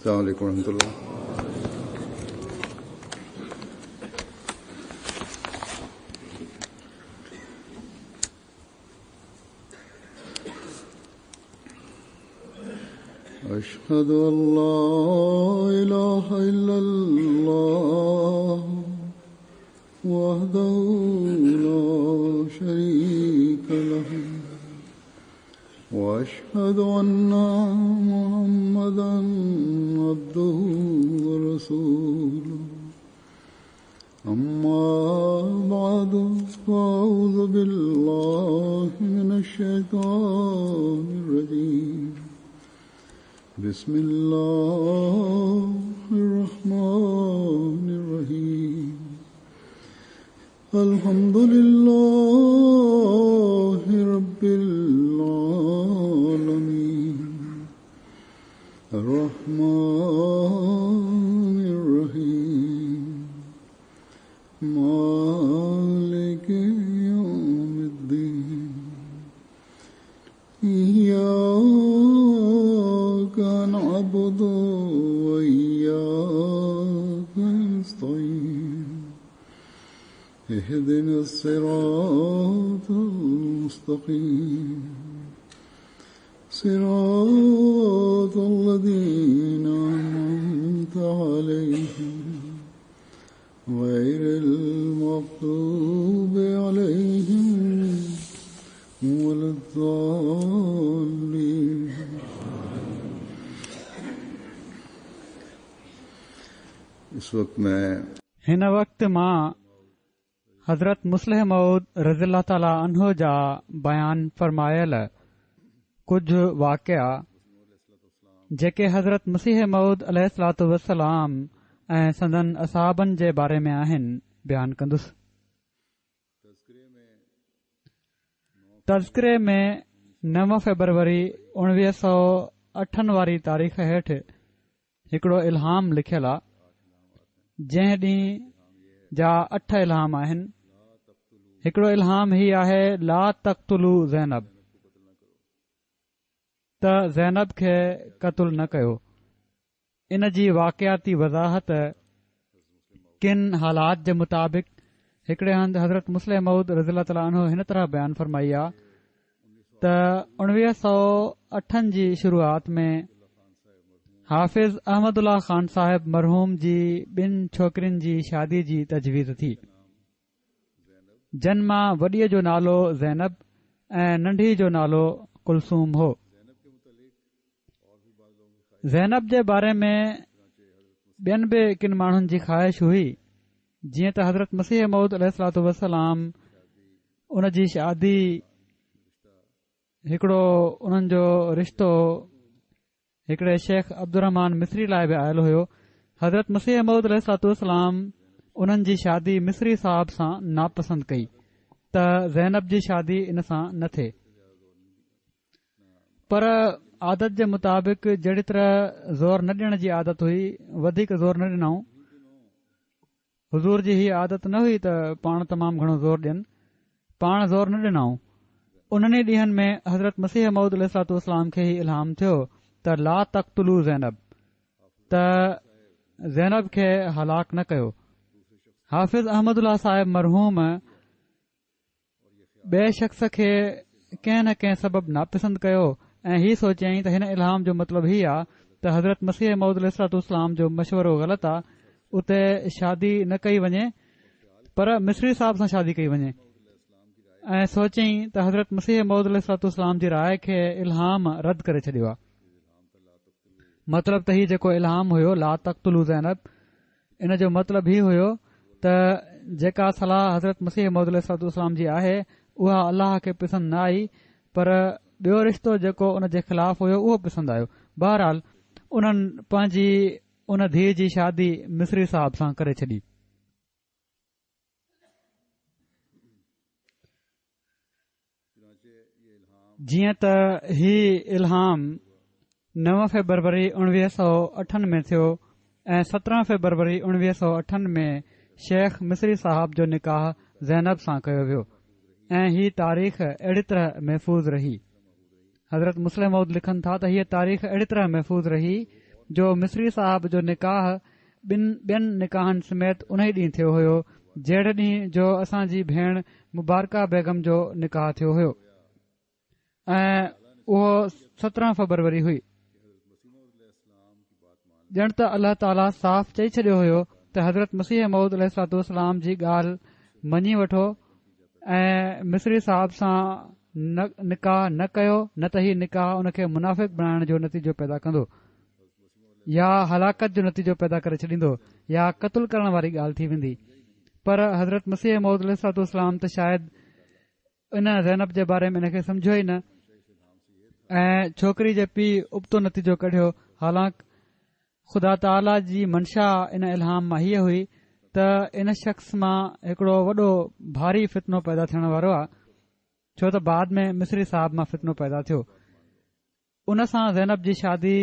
अस्सलामु अलैकुम रहमतुल्लाह। अशहदु अल्ला इलाहा इल्लल्लाह वहदहु ला शरीका लहु वअशहदु अन्ना मुहम्मदन अब्दुहु व रसूलुहु अम्मा बअदु फ़अऊज़ु बिल्लाहि मिनश शैतानिर रजीम बिस्मिल्लाहिर्रहमानिर्रहीम अल्हम्दुलिल्लाहि रब्बिल आलमीन अर्रहमानिर रहीम मालिकि यौमिद्दीन इय्याका नअबुदु व इय्याका नस्तईन इहदिनस सिरातल मुस्तक़ीम सिरातल लज़ीना अनअमता अलैहिम गैरिल मग़्दूबि अलैहिम वलद्दाल्लीन। इस वक्त मैं हिन वक़्त मां हज़रत मुस्लिह मऊद रज़ियल्लाहु ताला अन्हु जा बयान फरमायल कुझु वाक़िया जेके हज़रत मसीह मऊद अलैहिस्सलातु वस्सलाम ऐं संदन असहाबनि जे बारे में आहिनि बयानु कंदुसि। तज़किरे में 9 फ़रवरी 1908 वारी तारीख़ हेठि हिकिड़ो इल्हाम लिखियलु आहे, जंहिं ॾींहुं जा 8 इल्हाम आहिनि। हिकिड़ो इल्हाम ही आहे ला तक़्तुलू ज़ैनब, त ज़ैनब खे क़त्ल न कयो। इन जी वाक़ियाती वज़ाहत किन हालात जे मुताबिक़ हिकिड़े हंधि हज़रत मुस्लिह मऊद रज़ियल्लाहु ताला अन्हु हिन तरह बयानु फरमाई आहे त 1908 जी शुरूआत में हाफ़िज़ अहमदुल्ला ख़ान साहिब मरहूम जी 2 छोकिरियुनि जी शादी जी तजवीज़ थी, जन मां वॾीअ जो नालो ज़ैनब ऐं नंढी जो नालो कुलसूम हो। ज़ैनब जे बारे में ॿियनि बि किन माण्हुनि जी ख़्वाहिश हुई, जीअं त हज़रत मसीह मऊद अलैहिस्सलातु वस्सलाम उन जी शादी हिकिड़ो उन्हनि जो रिश्तो हिकिड़े शेख अब्दुर्रहमान मिस्री लाइ बि आयल हुयो। हज़रत मसीह मऊद अलैहिस्सलातु वस्सलाम उन्हनि जी शादी मिस्री साहब सां नापसंद कई त ज़ैनब जी शादी इन सां न थिए, पर आदत जे मुताबिक़ जहिड़ी तरह ज़ोर न ॾियण जी आदत हुई, वधीक ज़ोर न ॾिनऊं। हुज़ूर जी हीअ आदत न हुई त पाण तमामु घणो ज़ोर ॾियनि, पाण ज़ोर न ॾिनऊं। उन्हनि ॾींहनि में हज़रत मसीह मऊद अलैहिस्सलातु वस्सलाम खे ही इल्हाम थियो त ला तक़्तुलू ज़ैनब, त ज़ैनब खे हलाक न कयो। हाफ़िज़ अहमदुल्ला साहिब मरहूम ॿिए शख़्स खे कंहिं न कंहिं सबबु नापसंद कयो ऐं हीउ सोचियईं त हिन इल्हाम जो मतिलबु हीउ आहे त हज़रत मसीह मऊद अलैहिस्सलातु वस्सलाम जो मशवरो ग़लति आहे, उते शादी न कई वञे पर मिस्री साहब सां शादी कई वञे, ऐं सोचियईं त हज़रत मसीह मऊद अलैहिस्सलातु वस्सलाम जी राय खे इल्हाम रद्द करे छॾियो आहे। मतिलबु त हीउ जेको इल्हाम हुयो ला तक़्तुलू ज़ैनब, इन जो मतिलबु हीउ हुयो त जेका सलाह हज़रत मसीह मऊद अलैहिस्सलातु वस्सलाम जी आहे उहा अल्लाह खे पसंदि न आई, पर ॿियो रिश्तो जेको उन जे ख़िलाफ़ हुयो उहो पसंदि आयो। बहरहाल उन्हनि पंहिंजी उन धीउ जी शादी मिस्री साहब सां करे छॾी। जीअं त ही इल्हाम 9 फ़रवरी 1908 में थियो ऐं 17 फ़रवरी 1908 में शेख मिस्री साहब जो निकाह ज़ैनब सां कयो वियो ऐं ही तारीख़ अहिड़ी तरह महफ़ूज़ रही। हज़रत मुस्लिम मऊद लिखनि था त हीअ तारीख़ अहिड़ी तरह महफ़ूज़ रही जो मिस्री साहब जो निकाह ॿियनि निकाहनि समेत उन ई ॾींहुं थियो हुयो जहिड़े ॾींहुं जो असांजी भेण मुबारका बेगम जो निकाह थियो हुयो ऐं उहो 17 फरवरी हुई। ॼण त अल्लाह ताला साफ़ चई छॾियो हुयो त हज़रत मसीह मऊद अलैहिस्सलाम जी ॻाल्हि मञी वठो ऐं मिस्री साहब सां निकाह न कयो, न त ही निकाह उन खे मुनाफ़िक़ बणाइण जो नतीजो पैदा कंदो या हलाकत जो नतीजो पैदा करे छॾींदो या क़तल करण वारी ॻाल्हि थी वेंदी। पर हज़रत मसीह मऊद अलैहिस्सलाम त शायदि इन ज़ैनब जे बारे में इन खे सम्झो ई न ऐं छोकिरी जे पीउ उबतो नतीजो कढियो। हालांकि ख़ुदा ताला जी मंशा इन इल्हाम मां हीअ हुई त इन शख़्स मां हिकड़ो वॾो भारी फितनो पैदा थियण वारो आहे, छो त बाद में मिस्री साहब मां फितनो पैदा थियो। उन सां ज़ैनब जी शादी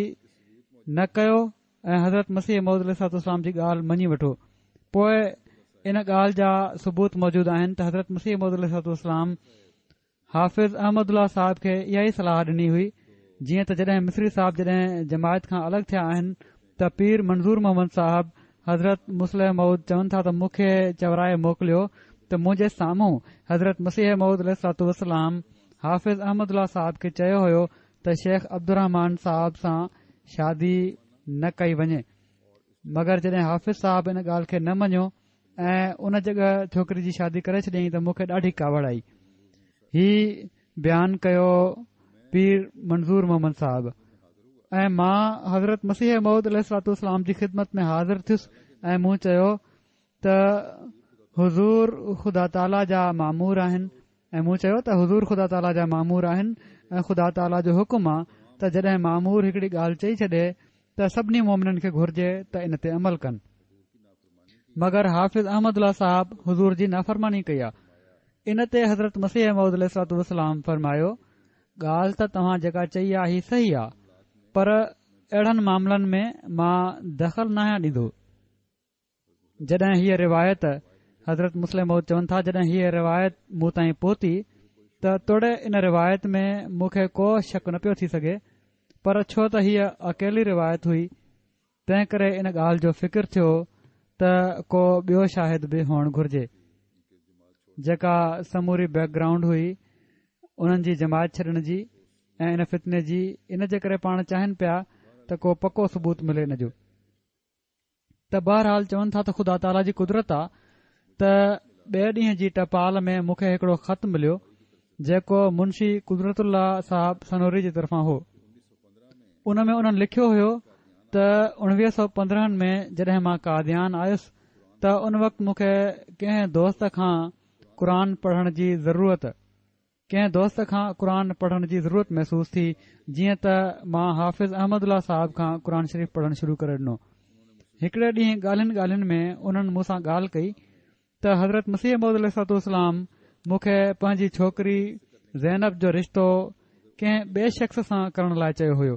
न कयो ऐं हज़रत मसीह मऊद अलैहिस्सलाम जी ॻाल्हि मञी वठो। पोइ इन ॻाल्हि जा सबूत मौजूद आहिनि त हज़रत मसीह मऊद अलैहिस्सलाम हाफ़िज़ अहमदुल्ला साहब खे इहा ई सलाह ॾिनी हुई, जीअं त जॾहिं मिस्री साहब जॾहिं जमायत खां अलॻि थिया आहिनि त पीर मंज़ूर मोहम्मद साहब हज़रत मुस्लिम मऊद चवनि था त मूंखे चवराए मोकिलियो त मुंहिंजे साम्हूं हज़रत मसीह मऊद अलैहिस्सलाम हाफ़िज़ अहमदुल्ला साहब खे चयो हुयो त शेख अब्दुर्रहमान साहब सां शादी न कई वञे। मगर जॾहिं हाफ़िज़ साहब इन ॻाल्हि खे न मञियो ऐं उन जॻह छोकिरी जी शादी करे छॾियईं त मूंखे ॾाढी कावड़ आई। ही बयानु कयो पीर मंज़ूर मोहम्मद साहब ऐं मां हज़रत मसीह मऊद अलैहिस्सलाम जी ख़िदमत में हाज़िर थियुसि ऐं मूं चयो त हुज़ूर ख़ुदा ताला जा मामूर आहिनि ऐं मूं चयो त हुज़ूर ख़ुदा ताला जा मामूर आहिनि ऐं ख़ुदा ताला जो हुकुम आहे त जॾहिं मामूर हिकड़ी ॻाल्हि चई छॾे त सभिनी मोमिननि खे घुर्जे त इन ते अमल कनि। मगर हाफ़िज़ अहमदुल्ला साहब हुज़ूर जी नाफ़रमानी कई आहे। इन ते हज़रत मसीह मऊद अलैहिस्सलाम फरमायो, ॻाल्हि त तव्हां जेका चई आहे ही सही आहे, पर अहिड़नि मामलनि में मां दख़ल न आहियां ॾींदो। जॾहिं हीअ रिवायत हज़रत मुस्लिम मऊद चवनि था, जॾहिं हीअ रिवायत मूं ताईं पहुती त तोड़े इन रिवायत में मूंखे को शक न पियो थी सघे, पर छो त हीअ अकेली रिवायत हुई तंहिं करे इन ॻाल्हि जो फ़िक्र थियो त को ॿियो शाहिद बि हुअणु घुर्जे। जेका समूरी बैकग्राउंड हुई उन्हनि जी जमायत छॾण जी ऐं इन फितने जी, इन जे करे पाण चाहिनि पिया त को पको सबूत मिले इन जो। त बहरहाल चवनि था त ख़ुदा ताला जी कुदरत आहे त ॿिए ॾींहं जी टपाल में मूंखे हिकड़ो ख़त मिलियो जेको मुंशी कुदरतुल्ला साहब सनोरी जी तरफ़ां हो। उन में उन्हनि लिखियो हुयो त 1915 में जॾहिं मां कादियान आयुसि त उन वक़्तु मूंखे कंहिं दोस्त खां क़ुरान पढ़ण जी ज़रूरत महसूस थी, जीअं त मां हाफ़िज़ अहमदुल्ला साहब खां क़ुरान शरीफ़ पढ़णु शुरू करे ॾिनो। हिकड़े ॾींहुं ॻाल्हियुनि में उन्हनि मूंसां ॻाल्हि कई त हज़रत मसीह मऊद अलैहिस्सलाम मूंखे पंहिंजी छोकिरी ज़ैनब जो रिश्तो कंहिं ॿिए शख़्स सां करण लाइ चयो हुयो,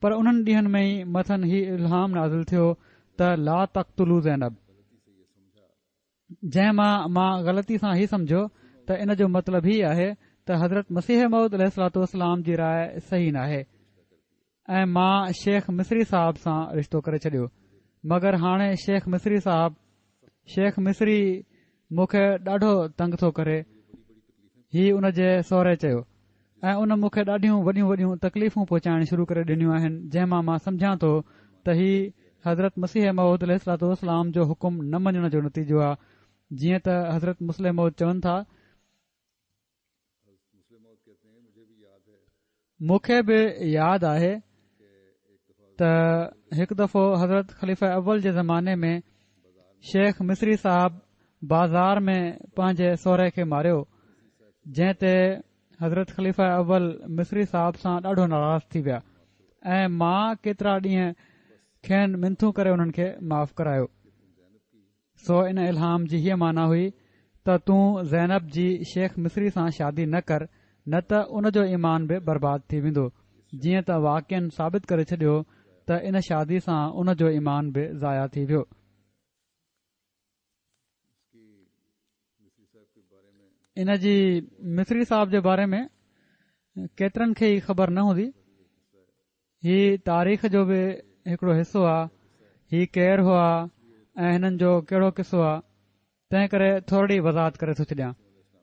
पर उन्हनि ॾींहनि में ई मथनि ही इल्हाम नाज़िल थियो त ला तक़्तुलू ज़ैनब, जंहिं मां ग़लती सां ही समझो त इन जो मतिलबु ही आहे त हज़रत मसीह मऊद अलैहिस्सलाम जी राय सही नाहे ऐं मां शेख मिस्री साहब सां रिश्तो करे छॾियो। मगर हाणे शेख मिस्री मूंखे ॾाढो तंग थो करे, ही उन जे सहुरे चयो, ऐं उन मूंखे ॾाढियूं वॾियूं वॾियूं तकलीफ़ूं पहुचाइण शुरू करे ॾिनियूं आहिनि, जंहिं मां सम्झां थो त ही हज़रत मसीह मऊद अलैहिस्सलाम जो हुकुम न मञण जो नतीजो आहे। जीअं त हज़रत मुस्लिम मऊद चवनि था, मूंखे बि यादि आहे त हिकु दफ़ो हज़रत ख़लीफ़ा अव्वल जे ज़माने में शेख मिस्री साहब बाज़ार में पंहिंजे सहुरे खे मारियो, जंहिं ते हज़रत ख़लीफ़ा अव्वल मिस्री साहब सां ॾाढो नाराज़ थी विया ऐं मां केतिरा ॾींहं खेनि मिनथू करे उन्हनि खे माफ़ करायो। सो इन इल्हाम जी हीअ माना हुई त तूं ज़ैनब जी शेख मिस्री सां शादी न कर, न त उन जो ईमान बि बर्बाद थी वेंदो, जीअं त वाक़िअनि साबित करे छॾियो त इन शादी सां उन जो ईमान बि ज़ाया थी वियो। इन जी मिस्री साहब जे बारे में केतिरनि खे ई ख़बर न हूंदी। ही तारीख़ जो बि हिकिड़ो हिसो आहे, ही केरु हुआ ऐं हिननि जो कहिड़ो किसो आहे, तंहिं करे थोरी वज़ाहत करे थो छॾियां।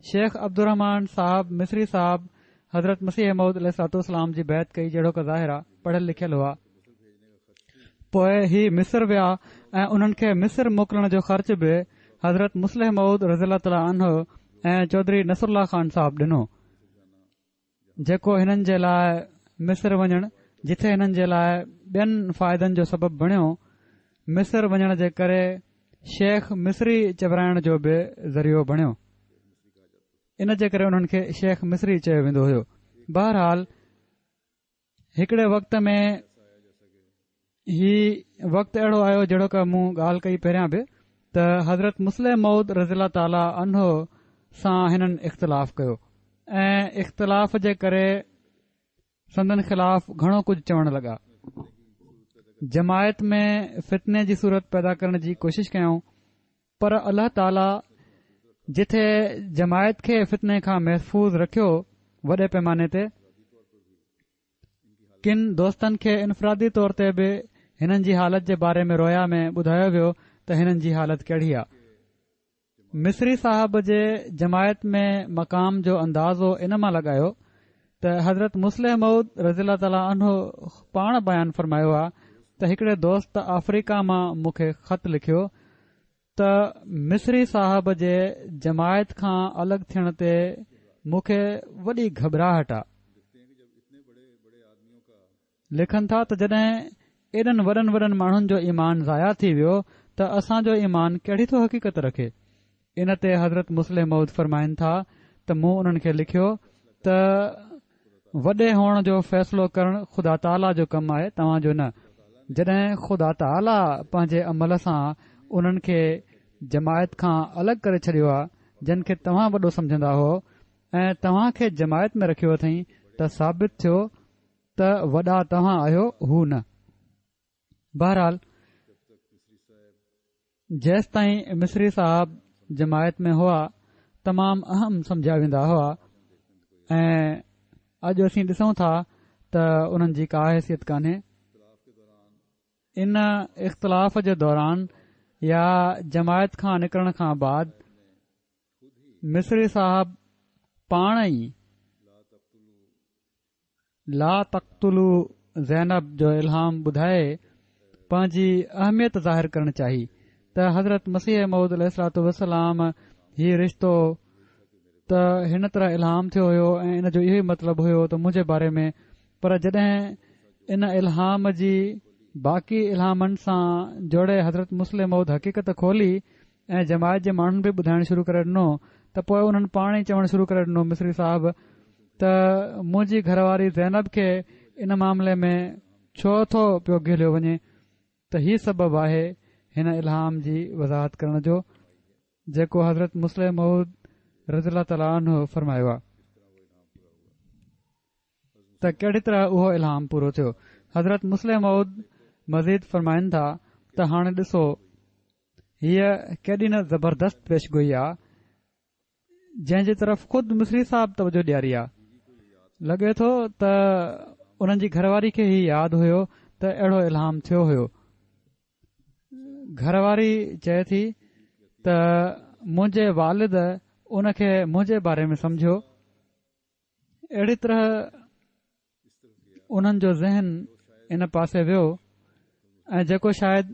शेख अब्दुर्रहमान साहब मिस्री साहब हज़रत मसीह मऊद अलैहिस्सलाम जी बैत कई, जहिड़ो का ज़ाहिर आहे, पढ़ियल लिखियल हुआ। पोइ ही मिस्र विया ऐं उन्हनि खे मिस्र मोकिलण जो ख़र्च बि हज़रत मुस्लिह मऊद रज़ियल्लाहु तआला अन्हु ऐं चौधरी नसरुल्लाह ख़ान साहब ॾिनो, जेको हिननि जे लाइ मिस्र वञणु, जिथे हिननि जे लाइ ॿियनि फ़ाइदनि जो सबबु बणियो, मिस्र वञण जे करे शेख मिस्री चवराइण जो बि ज़रियो बणियो। इन जे करे उन्हनि खे शेख मिस्री चयो वेंदो हुयो। बहरहाल हिकिड़े वक़्त में ही वक़्तु अहिड़ो आयो, जहिड़ो का मूं ॻाल्हि कई पहिरियां बि, त हज़रत मुस्लिह मऊद रज़ियल्लाहु ताला अन्हो सां हिननि इख़्तिलाफ़ कयो ऐं इख़्तिलाफ़ जे करे संदन ख़िलाफ़ घणो कुझु चवण लॻा। जमायत में फितने जी सूरत पैदा करण जी कोशिश कयूं, पर अल्लाह ताला जिथे जमायत खे फितने खां महफ़ूज़ रखियो वॾे पैमाने ते, किन दोस्तनि खे इनफ़रादी तौर ते बि हिननि जी हालत जे बारे में रोया में ॿुधायो वियो त हिननि जी हालत कहिड़ी आहे। मिस्री साहब जे जमायत में मक़ाम जो अंदाज़ो इन मां लॻायो त हज़रत मुस्लिह मऊद रज़ियल्लाहु ताला अन्हु पाण बयानु फ़रमायो आहे त हिकिड़े दोस्त अफ्रीका मां मूंखे ख़त लिखियो त मिस्री साहब जे जमायत खां अलॻि थियण ते मूंखे वॾी घबराहट आहे। लिखनि था त जॾहिं एॾनि वॾनि वॾनि माण्हुनि जो ईमान ज़ाया थी वियो त असांजो ईमान कहिड़ी थो हक़ीक़त रखे। इन ते हज़रत मुस्लिह मऊद फरमाइनि था त मूं उन्हनि खे लिखियो त वॾे हुअण जो फ़ैसिलो करणु ख़ुदा ताला जो कमु आहे, तव्हांजो न। जॾहिं ख़ुदा ताला पंहिंजे अमल सां उन्हनि खे जमायत खां अलॻि करे छॾियो आहे, जिन खे तव्हां वॾो समझंदा हो, ऐं तव्हां खे जमायत में रखियो अथई, त साबित थियो त वॾा तव्हां आहियो, हू न। बहरहाल जेसि ताईं मिस्री साहब जमायत में हुआ तमामु अहम समझिया वेंदा हुआ, ऐं अॼु असीं ॾिसूं था त उन्हनि जी का हैसियत कान्हे। इन इख़्तिलाफ़ जे दौरान या जमायत खां निकरण खां बाद मिस्री साहब पाण ई ला तक़्तुलू ज़ैनब जो इल्हाम ॿुधाए पंहिंजी अहमियत ज़ाहिर करणु चाही त हज़रत मसीह मऊद अलैहिस्सलातु वस्सलाम हीउ रिश्तो त हिन तरह इल्हाम थियो हुयो ऐं इन जो इहो ई मतिलबु हुयो त मुंहिंजे बारे में। पर जॾहिं इन इल्हाम जी बाक़ी इल्हामनि सां जोड़े हज़रत मुस्लिह मऊद हक़ीक़त खोली ऐं जमायत जे माण्हुनि बि ॿुधाइणु शुरू करे ॾिनो, त पोइ उन्हनि पाण ई चवणु शुरू करे ॾिनो मिस्री साहब त मुंहिंजी घरवारी ज़ैनब खे इन मामले में छो थो पियो गिलियो वञे, त हीउ सबबु आहे हिन इल्हाम जी वज़ाहत करण जो जेको हज़रत मुस्लिह मऊद रज़ियल्लाहु ताला अन्हु फरमायो आहे त कहिड़ी तरह उहो इल्हाम पूरो थियो। हज़रत मुस्लिह मऊद मज़ीद फरमाइनि था त हाणे ॾिसो हीअ केॾी न ज़बरदस्त पेशगोई आहे जंहिं जी तरफ़ ख़ुदि मिस्री साहब तवजो ॾियारी आहे। लॻे थो त उन्हनि जी घरवारी खे ई यादि हुयो त अहिड़ो इल्हाम थियो हुयो। घरवारी चए थी त मुंहिंजे वालिद उन खे मुंहिंजे बारे में समझियो। अहिड़ी तरह उन्हनि जो ज़हन इन पासे वियो ऐं जेको शायदि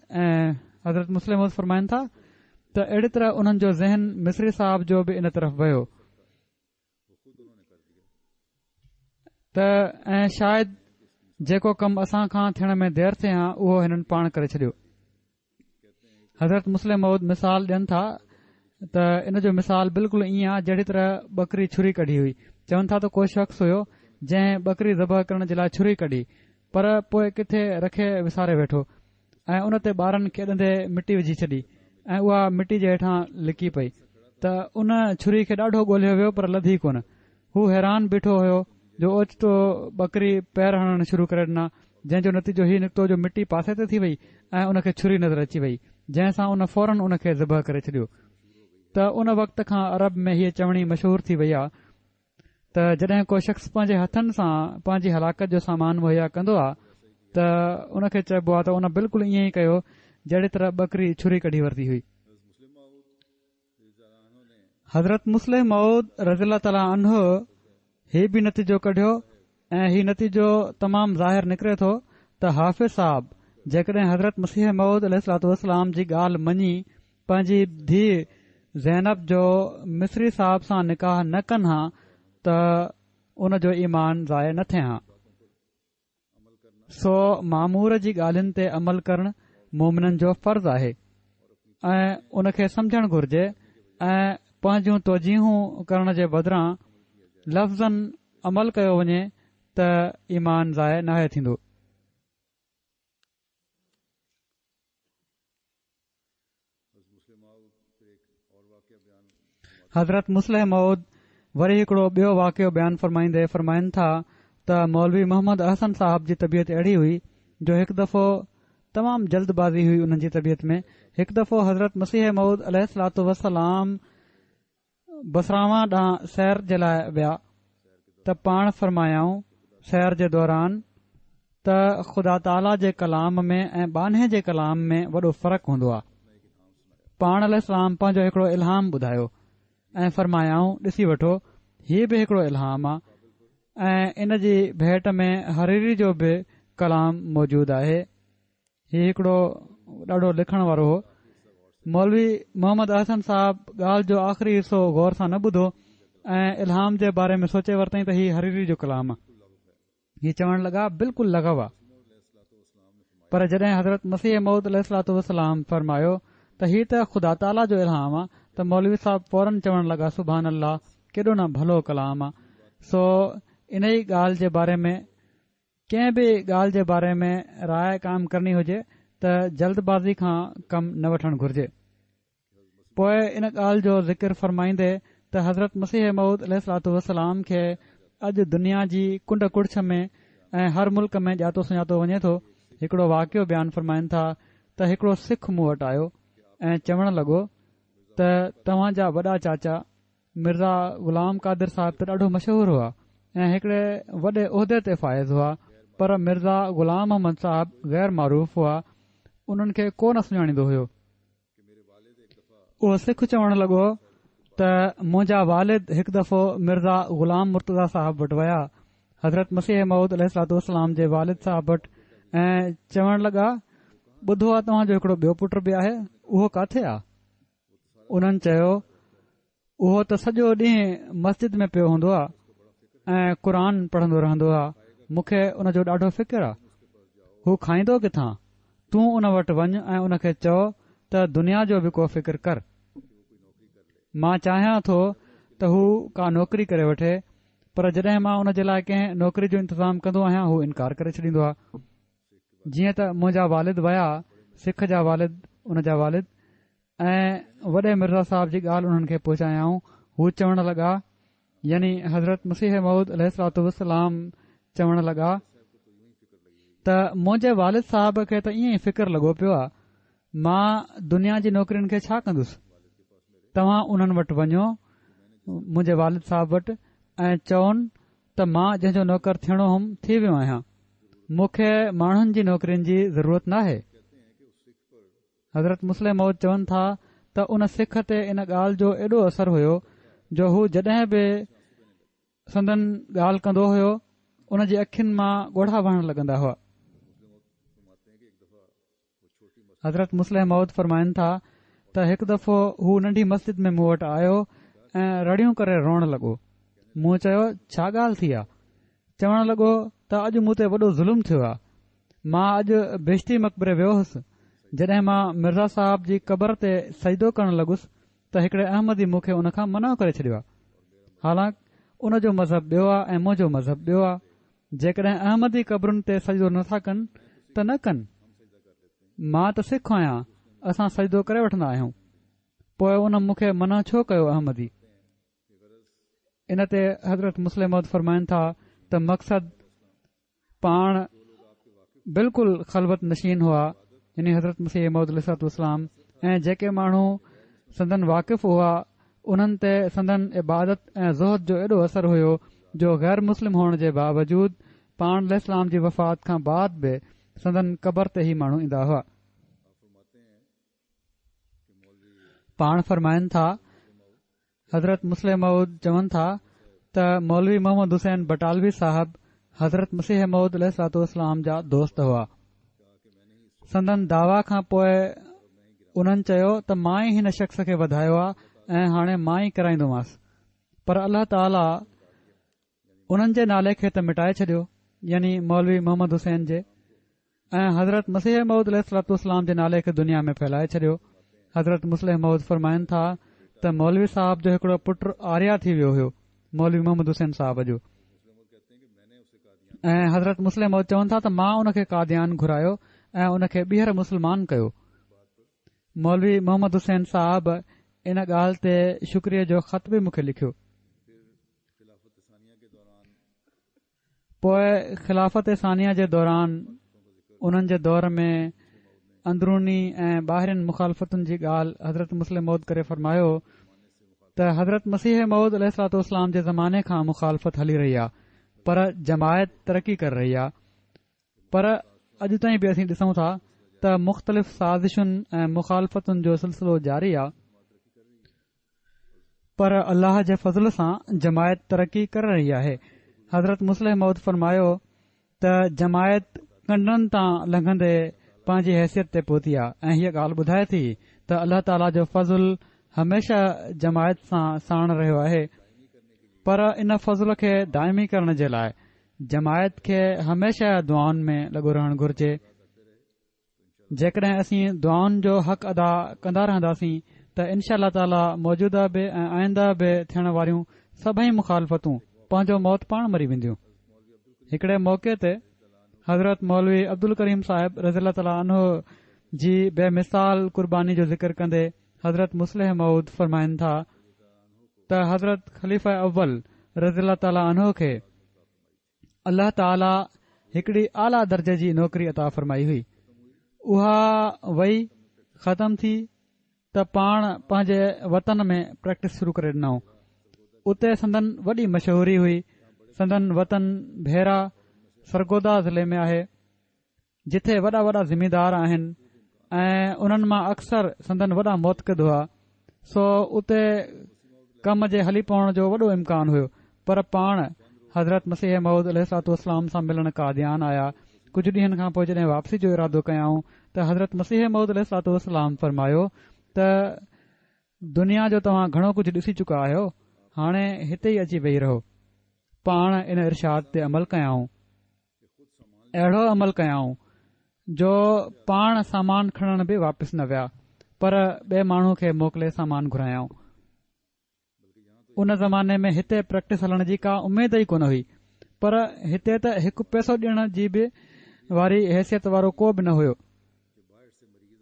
हज़रत मुस्लिम मऊद फरमाइनि था त अहिड़ी तरह उन्हनि जो ज़हन मिस्री साहब जो बि इन तरफ़ वियो त ऐं शायदि जेको कमु असां खां थियण में देर थिए हा उहो हिननि पाण करे छॾियो। हज़रत मुस्लिम मऊद मिसाल ॾियनि था त इन जो मिसाल बिल्कुलु ईअं आहे जहिड़ी तरह बकरी छुरी कढी हुई। चवनि था त को शख़्स हुयो जंहिं बकरी ज़बह करण जे लाइ छुरी कढी, पर पोइ किथे रखे विसारे वेठो ऐं उन ते ॿारनि खेॾंदे मिटी विझी छॾी ऐं उहा मिटी जे हेठां लिकी पई त उन छुरी खे ॾाढो ॻोल्हियो वियो पर लधी कोन। हू हैरान बीठो हुयो जो ओचितो बकरी पैर हणणु शुरू करे ॾिना, जंहिंजो नतीजो हीउ निकितो जो मिटी पासे ते थी वई ऐं उन खे छुरी नज़र अची वई, जंहिंसां उन फौरन उन खे ज़बह करे छॾियो। त उन वक़्त खां अरब में हीअ चवणी मशहूर थी वई आहे त जॾहिं को शख़्स पंहिंजे हथनि सां पंहिंजी हलाकत जो सामान मुहैया कंदो आहे त त उनखे चइबो आहे त उन बिल्कुलु ईअं ई कयो जहिड़ी तरह बकरी छुरी कढी वरिती हुई। हज़रत मुस्लिम मऊद रज़ियल्लाहु ताला अन्हु ही बि नतीजो कढियो ऐं ही नतीजो तमामु ज़ाहिर निकिरे थो त हाफ़िज़ साहब जेकॾहिं हज़रत मसीह मऊद अलैहिस्सलातु वस्सलाम जी ॻाल्हि मञी पंहिंजी धीउ ज़ैनब जो मिस्री साहब सां निकाह न कनि हा त उन जो ईमान ज़ाय न थिए हा। सो मामूर जी ॻाल्हियुनि ते अमल करणु मोमिननि जो फ़र्ज़ आहे ऐं उनखे समझणु घुर्जे ऐं पंहिंजूं तोजीहूं करण जे बदिरां लफ़्ज़नि अमल कयो वञे त ईमान ज़ाय नाहे थींदो। हज़रत मुस्लिम मऊद वरी हिकड़ो ॿियो वाक़ियो बयानु फ़रमाईंदे फ़रमाइनि था त मौलवी मोहम्मद अहसन साहब जी तबियत अहिड़ी हुई जो हिकु दफ़ो तमामु जल्दबाज़ी हुई उन्हनि जी तबियत में। हिकु दफ़ो हज़रत मसीह मऊद अलैहिस्सलातु वस्सलाम बसरावा ॾांहुं सैर जे लाइ विया त पाण फ़रमायाऊं सैर जे दौरान त ख़ुदा ताला जे कलाम में ऐं बान्हे जे कलाम में वॾो फ़र्क़ु हूंदो आहे। पाण अलैहिस्सलाम पंहिंजो हिकड़ो इल्हाम ॿुधायो ऐं फ़रमायाऊं ॾिसी वठो हीउ बि हिकड़ो इल्हाम आहे ऐं इन जी भेट में हरीरी जो बि कलाम मौजूदु आहे। हीउ हिकड़ो ॾाढो लिखण वारो हो। मौलवी मोहम्मद अहसन साहब ॻाल्हि जो आख़िरी हिसो गौर सां न ॿुधो ऐं इल्हाम जे बारे में सोचे वरितई त हीउ हरीरी जो कलाम आहे। हीउ चवण लॻा बिल्कुलु लॻव आहे, पर जॾहिं हज़रत मसीह मऊद अलैहिस्सलातु वस्सलाम फ़रमायो त हीउ त ख़ुदा ताला जो इल्हाम आहे त मौलवी साहब फौरन चवण लॻा सुभान अल्लाह, केॾो न भलो कलाम आहे। सो इन ई ॻाल्हि जे बारे में कंहिं बि ॻाल्हि जे बारे में राय क़ाइम करणी हुजे त जल्दबाज़ी खां कमु न वठणु घुर्जे। पोइ इन ॻाल्हि जो ज़िक्र फ़रमाईंदे त हज़रत मसीह मऊद अलैहिस्सलातु वस्सलाम खे अॼु दुनिया जी कुंड कुड़छ में ऐं हर मुल्क में ॼातो सुञातो वञे थो। हिकड़ो वाक़ियो बयानु फ़रमाइनि था त हिकड़ो सिख मूं वटि आयो ऐं चवण लॻो त तव्हां जा वॾा चाचा मिर्ज़ा ग़ुलाम कादिर साहिब त ॾाढो मशहूर हुआ ऐं हिकड़े वॾे उहिदे ते फ़ाइज़ हुआ, पर मिर्ज़ा ग़ुलाम अहमद साहब गैर मारूफ़ हुआ, उन्हनि खे को न सुञाणींदो हुयो। उहो सिख चवण लॻो त मुंहिंजा वालिद हिकु दफ़ो मिर्ज़ा ग़ुलाम मुर्तज़ा साहब वटि विया, हज़रत मसीह मऊद अलैहिस्सलातु वस्सलाम जे वालिद साहब वटि, ऐं चवण लॻा ॿुधो आहे तव्हांजो हिकड़ो ॿियो पुटु बि आहे, उहो काथे आहे? उन्हनि चयो उहो त सॼो ॾींहुं मस्जिद में पियो हूंदो आहे ऐं क़ुर पढ़ंदो रहंदो आहे, मूंखे उन जो ॾाढो फ़िक्र आहे। हू खाईंदो किथां? तूं उन वटि वञ ऐं उन खे चओ त दुनिया जो बि को फ़िक्र कर। मां चाहियां थो त हू का नौकरी करे वठे, पर जॾहिं मां उन जे लाइ कंहिं नौकरी जो इंतज़ाम कंदो आहियां हू इनकार करे छॾींदो आहे। जीअं त मुंहिंजा वालिद विया, सिख जा वालिद, उन जा वालिद ऐं वॾे मिर्ज़ा साहब जी ॻाल्हि उन्हनि खे पहुचायाऊं। हू चवण लॻा, यानी हज़रत मसीह मऊद अलैहिस्सलातु वस्सलाम चवण लॻा त मुंहिंजे वालिद साहब खे त ईअं ई फ़िक्र लॻो पियो आहे, मां दुनिया जी नौकरियुनि खे छा कंदुसि? तव्हां उन्हनि वटि वञो, मुंहिंजे वालिद साहब वटि, ऐं चवनि त मां जंहिंजो नौकर थियणो हुउमि थी वियो आहियां, मूंखे माण्हुनि जी नौकरियुनि जी ज़रूरत नाहे। हज़रत मुस्लिम मऊद चवनि था त उन सिख ते इन ॻाल्हि जो एॾो असरु हुयो जो हू जॾहिं बि संदन ॻाल्हि कंदो हुयो उन जी अखियुनि मां ॻोढ़ा वहण लॻंदा हुआ। हज़रत मुस्लिम मऊद फरमाइनि था त हिकु दफ़ो हू नंढी मस्जिद में मूं वटि आयो ऐं रड़ियूं करे रोअण लॻो। मूं चयो छा ॻाल्हि थी आहे? चवण लॻो त अॼु मूं ते वॾो ज़ुल्म थियो आहे। मां अॼु बेश्ती मक़बरे वियो हुउसि, जॾहिं मां मिर्ज़ा साहब जी क़बर ते सजदो करण लॻुसि त हिकड़े अहमदी मूंखे उन खां मना करे छॾियो आहे। हालांकि उन जो मज़हब ॿियो आहे ऐं मुंहिंजो मज़हब ॿियो आहे। जेकॾहिं अहमदी क़बरुनि ते सजदो नथा कनि त न कनि, मां त सिख आहियां, असां सजदो करे वठंदा आहियूं। पोइ उन मूंखे मना छो कयो अहमदी? इन ते हज़रत मुस्लिम मौद फरमाइनि था त मक़सद पाण बिल्कुलु ख़लवत नशीन हुआ, यानी हज़रत मसीह मौद अलैहिस्सलाम, ऐं जेके माण्हू संदन वाक़िफ़ हुआ उन्हनि ते संदन इबादत ऐं ज़ुहद जो एॾो असरु हुयो जो गैर मुस्लिम हुअण जे बावजूद पाण अलैहिस्सलाम जी वफ़ात खां बाद बि संदन क़बर ते ई माण्हू ईंदा हुआ। पाण फरमाइनि था, हज़रत मुस्लिम मऊद चवनि था त मौलवी मोहम्मद हुसैन बटालवी साहब हज़रत मसीह मऊद अलैहिस्सलाम जा दोस्त हुआ। संदन दावा खां पोइ उन्हनि चयो त मां ई हिन शख़्स खे वधायो आहे ऐं हाणे मां ई कराईंदोमांसि, पर अल्लाह ताला उन्हनि जे नाले खे त मिटाए छॾियो, यानी मौलवी मोहम्मद हुसैन जे, ऐं हज़रत मसीह मऊद अलैहिस्सलाम जे नाले खे दुनिया में फैलाए छॾियो। हज़रत मुस्लिम मऊद फरमाइनि था त मौलवी साहब जो हिकड़ो पुटु आर्या थी वियो हो मौलवी मोहम्मद हुसैन साहब जो, ऐं हज़रत मुस्लिम मऊद चवनि था त मां उन खे कादियान घुरायो ऐं उन खे ॿीहर मुस्लमान कयो। मौलवी मोहम्मद हुसैन साहब इन ॻाल्हि ते शुक्रिया जो ख़त बि मूंखे लिखियो। पोइ ख़िलाफ़त सानिया जे दौरान उन्हनि जे दौर में अंदरूनी ऐं ॿाहिरिन मुखालफ़तुनि जी ॻाल्हि हज़रत मुस्लिम मऊद करे फरमायो त हज़रत मसीह मऊद अलैहिस्सलाम जे ज़माने खां मुखालफ़त हली रही आहे, पर जमायत तरक़ी करे रही आहे। पर अॼु ताईं बि असीं ॾिसूं था त मुख़्तलिफ़ साज़िशुनि ऐं मुखालफ़तुनि जो सिलसिलो जारी आहे, पर अल्लाह जे फज़ल सां जमायत तरक़ी करे रही आहे। हज़रत मुस्लिम मऊद फरमायो त जमायत कंडनि तां लंघंदे पंहिंजी हैसियत ते पहुती आहे, ऐं हीअ ॻाल्हि ॿुधाए थी त अल्लाह ताला जो फज़ल हमेशा जमायत सां साण रहियो आहे, पर इन फज़ल खे दाइमी करण जे लाइ जमायत खे हमेशा दुआउनि में लॻो रहणु घुर्जे। जेकॾहिं असीं दुआउनि जो हक़ अदा कंदा रहंदासीं त इनशा अल्लाह ताला मौजूदा बि ऐं आईंदा बि थियण वारियूं सभई मुखालफ़तूं पंहिंजो मौत पाण मरी वेंदियूं। हिकड़े मौक़े ते हज़रत मौलवी अब्दुल करीम साहिब रज़ी ताला अन्हो जी बेमिसाल कुर्बानी जो ज़िक्र कंदे हज़रत मुस्लिम मऊद फरमाइनि था त हज़रत ख़लीफ़ा अव्वल रज़ी ताला अन्हो खे अल्लाह ताला हिकड़ी आला दर्जे जी नौकरी अता फरमाई हुई। उहा वई ख़तम थी त पाण पंहिंजे वतन में प्रैक्टिस शुरू करे ॾिनऊं। उते संदन वॾी मशहूरी हुई। संदन वतन भेरा सरगोदा ज़िले में आहे, जिथे वॾा वॾा ज़िमीदार आहिनि ऐं उन्हनि मां अक्सर संदन वॾा मोतक़िद हुआ, सो उते कम जे हली पवण जो वॾो इम्कान हुयो। पर पाण हज़रत मसीह मऊद अलैहिस्सलाम सां मिलण कादियान आया। कुझु ॾींहनि खां पोइ जॾहिं वापसी जो इरादो कयाऊं त हज़रत मसीह मऊद अलैहिस्सलाम फरमायो त दुनिया जो तव्हां घणो कुझु ॾिसी चुका आहियो, हाणे हिते ई अची वेही रहो। पाण इन इरशाद ते अमल कयाऊं, अहिड़ो अमल कयाऊं जो पाण सामान खणण बि वापसि न विया, पर ॿिए माण्हू खे मोकिले सामान घुरायाऊं। उन ज़माने में हिते प्रैक्टिस हलण जी का उमेद ई कोन हुई, पर हिते त हिकु पैसो ॾियण जी बि वारी हैसियत वारो को बि न हुयो।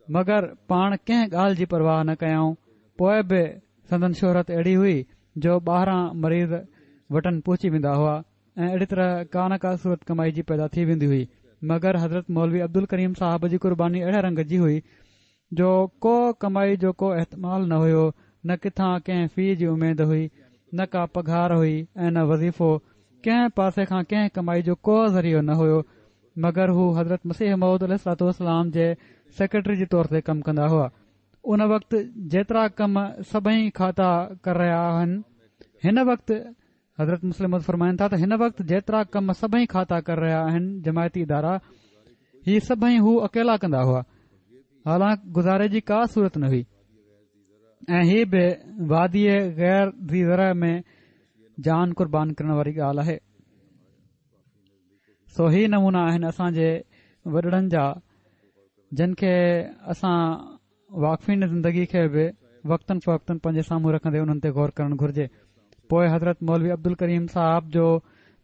मगर पाण कंहिं ॻाल्हि जी परवाह न कयाऊं। पोइ बि संदन शोहरत अहिड़ी हुई जो 12 मरीज़ वटन पहुची वेंदा हुआ ऐं अहिड़ी तरह का न का सूरत कमाई जी पैदा थी वेंदी हुई। मगर हज़रत मौलवी अब्दुल करीम साहब जी कुर्बानी अहिड़े रंग जी हुई जो को कमाई जो को एहतमाल न हुयो, न किथां कंहिं फी जी उमेद हुई, न का पघार हुई ऐं न वज़ीफ़ो। कंहिं पासे खां कंहिं कमाई जो को ज़रियो न हुयो, मगर हू हज़रत मसीह मऊद अलैहिस्सलाम जे सेक्रेटरी जे तौर ते कमु कंदा हुआ। उन वक़्तु जेतिरा कम सभई खाता कर रहिया आहिनि, हिन वक़्तु हज़रत मुस्लिम फरमाइनि था त हिन वक़्तु जेतिरा कम सभई खाता कर रहिया आहिनि जमायती इदारा, ही सभई हू अकेला कंदा हुआ। हालांकि गुज़ारे जी का सूरत न हुई ऐं हीअ बि वादीअ गैर ज़रा में जान कुर्बान करण वारी ॻाल्हि आहे। सो ही नमूना आहिनि असांजे वॾड़नि जा, जिन खे असां वाक़फ़ीन ज़िंदगी खे बि वक़्तन फ़वक़्तन पंहिंजे साम्हूं रखंदे उन्हनि ते गौर करणु घुर्जे। पोइ हज़रत मौलवी अब्दुल करीम साहब जो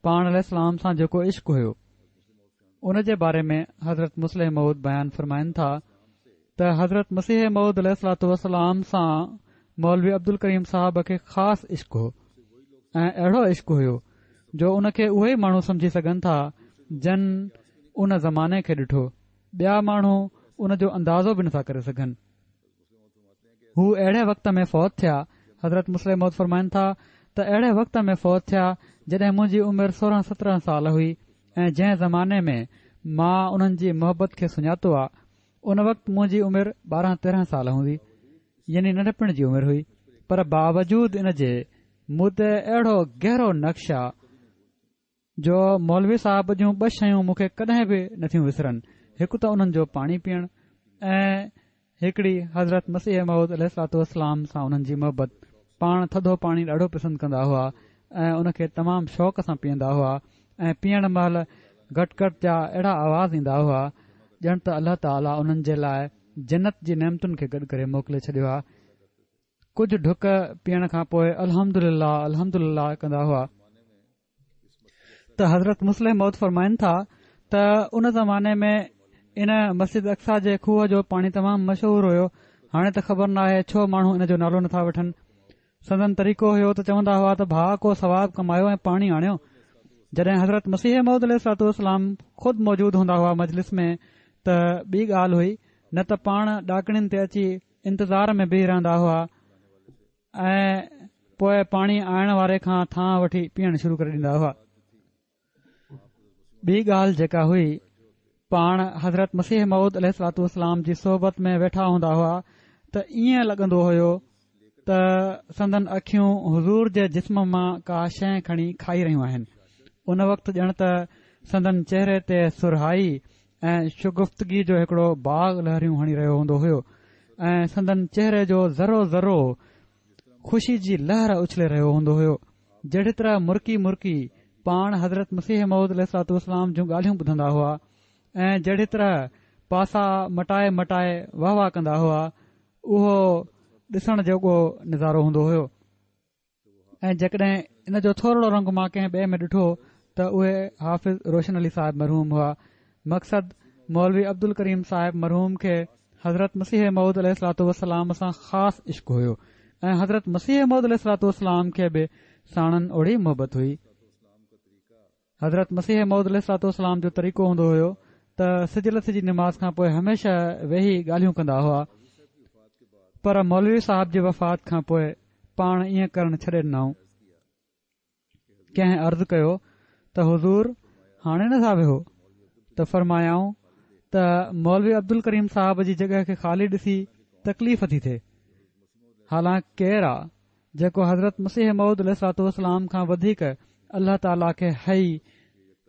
पाण अलैहिस्सलाम सां जेको इश्क हुयो, उन जे बारे में हज़रत मुस्लिम मऊद बयान फरमाइनि था त हज़रत मसीह मऊद अलैहिस्सलाम सां मौलवी अब्दुल करीम साहब खे ख़ासि इश्क हो ऐं अहिड़ो इश्क हुयो जो उन खे उहे ई माण्हू समझी सघनि था जन उन ज़माने खे ॾिठो। ॿिया माण्हू उन जो अंदाज़ो बि नथा करे सघनि। हू अहिड़े वक़्त में फ़ौत थिया। हज़रत मुस्लिम मऊद फरमाइनि था त अहिड़े वक़्त में फ़ौत थिया जॾहिं मुंहिंजी उमिरि 16-17 साल हुई ऐं जंहिं ज़माने में मां उन्हनि जी मोहबत खे सुञातो आहे। उन वक़्तु मुंहिंजी उमिरि 12-13 साल हूंदी, यानी नंढपण जी उमिरि हुई। पर बावजूद इन जे मूं ते अहिड़ो गहरो नक्श आहे जो मौलवी साहब जूं 2 शयूं मूंखे कॾहिं बि नथियूं विसरनि। हिकु त उन्हनि जो पाणी पीअणु ऐं हिकड़ी हज़रत मसीह मऊद अलैहिस्सलाम सां उन्हनि जी मोहबत। पाण थधो पाणी ॾाढो पसंदि कंदा हुआ ऐं उन खे तमामु शौक़ सां पीअंदा हुआ ऐं पीअण महिल घट घट जा अहिड़ा आवाज़ ईंदा हुआ ॼण त अल्लाह ताला उन्हनि जे लाइ जन्नत जी नेमतुनि खे गॾु करे मोकिले छॾियो आहे। कुझु ढुक पीअण खां पोइ अल्हम्दुलिल्लाह अल्हम्दुलिल्लाह कंदा हुआ। त हज़रत मुस्लिम मौद फरमाइनि था त उन ज़माने में इन मस्जिद अक्सा जे खूह जो पाणी तमामु मशहूर हुयो। हाणे त ख़बर नाहे छो माण्हू इन जो नालो नथा वठनि। संदन तरीक़ो हुयो त चवंदा हुआ त भाउ को सवाब कमायो ऐं पाणी आणियो। जॾहिं हज़रत मसीह मऊद अलैहिस्सलाम खुद मौजूद हूंदा हुआ मजलिस में त ॿी ॻाल्हि हुई, न त पाण ॾाकणियुनि ते अची इंतज़ार में बीह रहंदा हुआ ऐं पोइ पाणी आणण वारे खां थां वठी पीअण शुरू करे ॾींदा हुआ। ॿी ॻाल्हि जेका हुई, पाण हज़रत मसीह मऊद अलैहिस्सलाम जी सोहबत में वेठा हूंदा हुआ त ईअं लॻंदो हुयो त संदन अखियूं हुज़ूर जे जिस्म मां का शइ खणी खाई रहियूं आहिनि। उन वक़्तु ॼण त संदन चेहरे ते सुरहाई ऐं शुगुफ़्तगी जो हिकड़ो बाग़ लहरियूं हणी रहियो हूंदो हुयो ऐं संदन चेहरे जो ज़रो ज़रो ख़ुशी जी लहर उछले रहियो हूंदो हुयो। जहिड़ी तरह मुर्की मुर्की पाण हज़रत मसीह मऊद अलैहिस्सलाम जूं ॻाल्हियूं ॿुधंदा हुआ ऐं जहिड़ी तरह पासा मटाए मटाए वाह वाह कंदा हुआ, उहो ॾिसण जोॻो नज़ारो हूंदो हुयो। ऐं जेकॾहिं इन जो थोरो रंग मां कंहिं ॿिए में ॾिठो त उहे हाफ़िज़ रोशन अली साहिब मरहूम हुआ। मक़सद मौलवी अब्दुल करीम साहिब मरहूम खे हज़रत मसीह मऊद अलैहिस्सलाम सां ख़ासि इश्क़ हुयो ऐं हज़रत मसीह मऊद अलैहिस्सलाम खे बि साणनि ओड़ी मोहबत हुई। हज़रत मसीह मऊद अलैहिस्सलाम जो तरीक़ो हूंदो हुयो त सिजलत जी निमाज़ खां पोइ हमेशह वेही ॻाल्हियूं कंदा हुआ। पर मौलवी साहब जी वफ़ात खां पोइ पाण ईअं करणु छॾे ॾिनऊं। कंहिं अर्ज़ु कयो त हुज़ूर हाणे नथा वेहो त फरमायाऊं त मौलवी अब्दुल करीम साहब जी जॻह खे ख़ाली ॾिसी तकलीफ़ थी थिए। हालांकि केरु आहे जेको हज़रत मसीह मऊद अलैहिस्सलाम खां वधीक अल्लाह ताला खे हई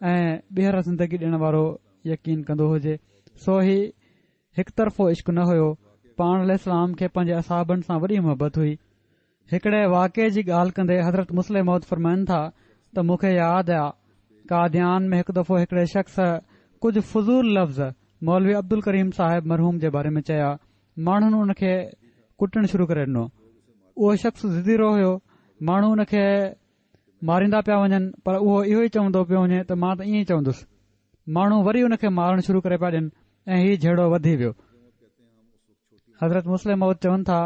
ऐं ॿीहर ज़िंदगी ॾियण वारो यकीन कंदो हुजे। सो ही हिकु तरफ़ो इश्क न हुयो। पाण अलैहिस्सलाम खे पंहिंजे असाबनि सां वॾी मोहबत हुई। हिकड़े वाक़े जी ॻाल्हि कंदे हज़रत मुस्लिम मौद फरमाइनि था त मूंखे यादि आहे कादियान में हिकु दफ़ो हिकड़े शख़्स कुझु फज़ूल लफ़्ज़ मौलवी अब्दुल करीम साहिब मरहूम जे बारे में चया। माण्हुनि उन खे कुटणु शुरू करे ॾिनो। उहो शख़्स ज़िदीरो हुयो। माण्हू उन खे मारींदा पिया वञनि, पर उहो इहो ई चवंदो पियो वञे त मां त ईअं ई चवंदुसि। माण्हू वरी उन खे मारणु शुरू करे पिया ॾियनि ऐं हीउ झेड़ो वधी वियो। हज़रत मुस्लिम मौद चवनि था,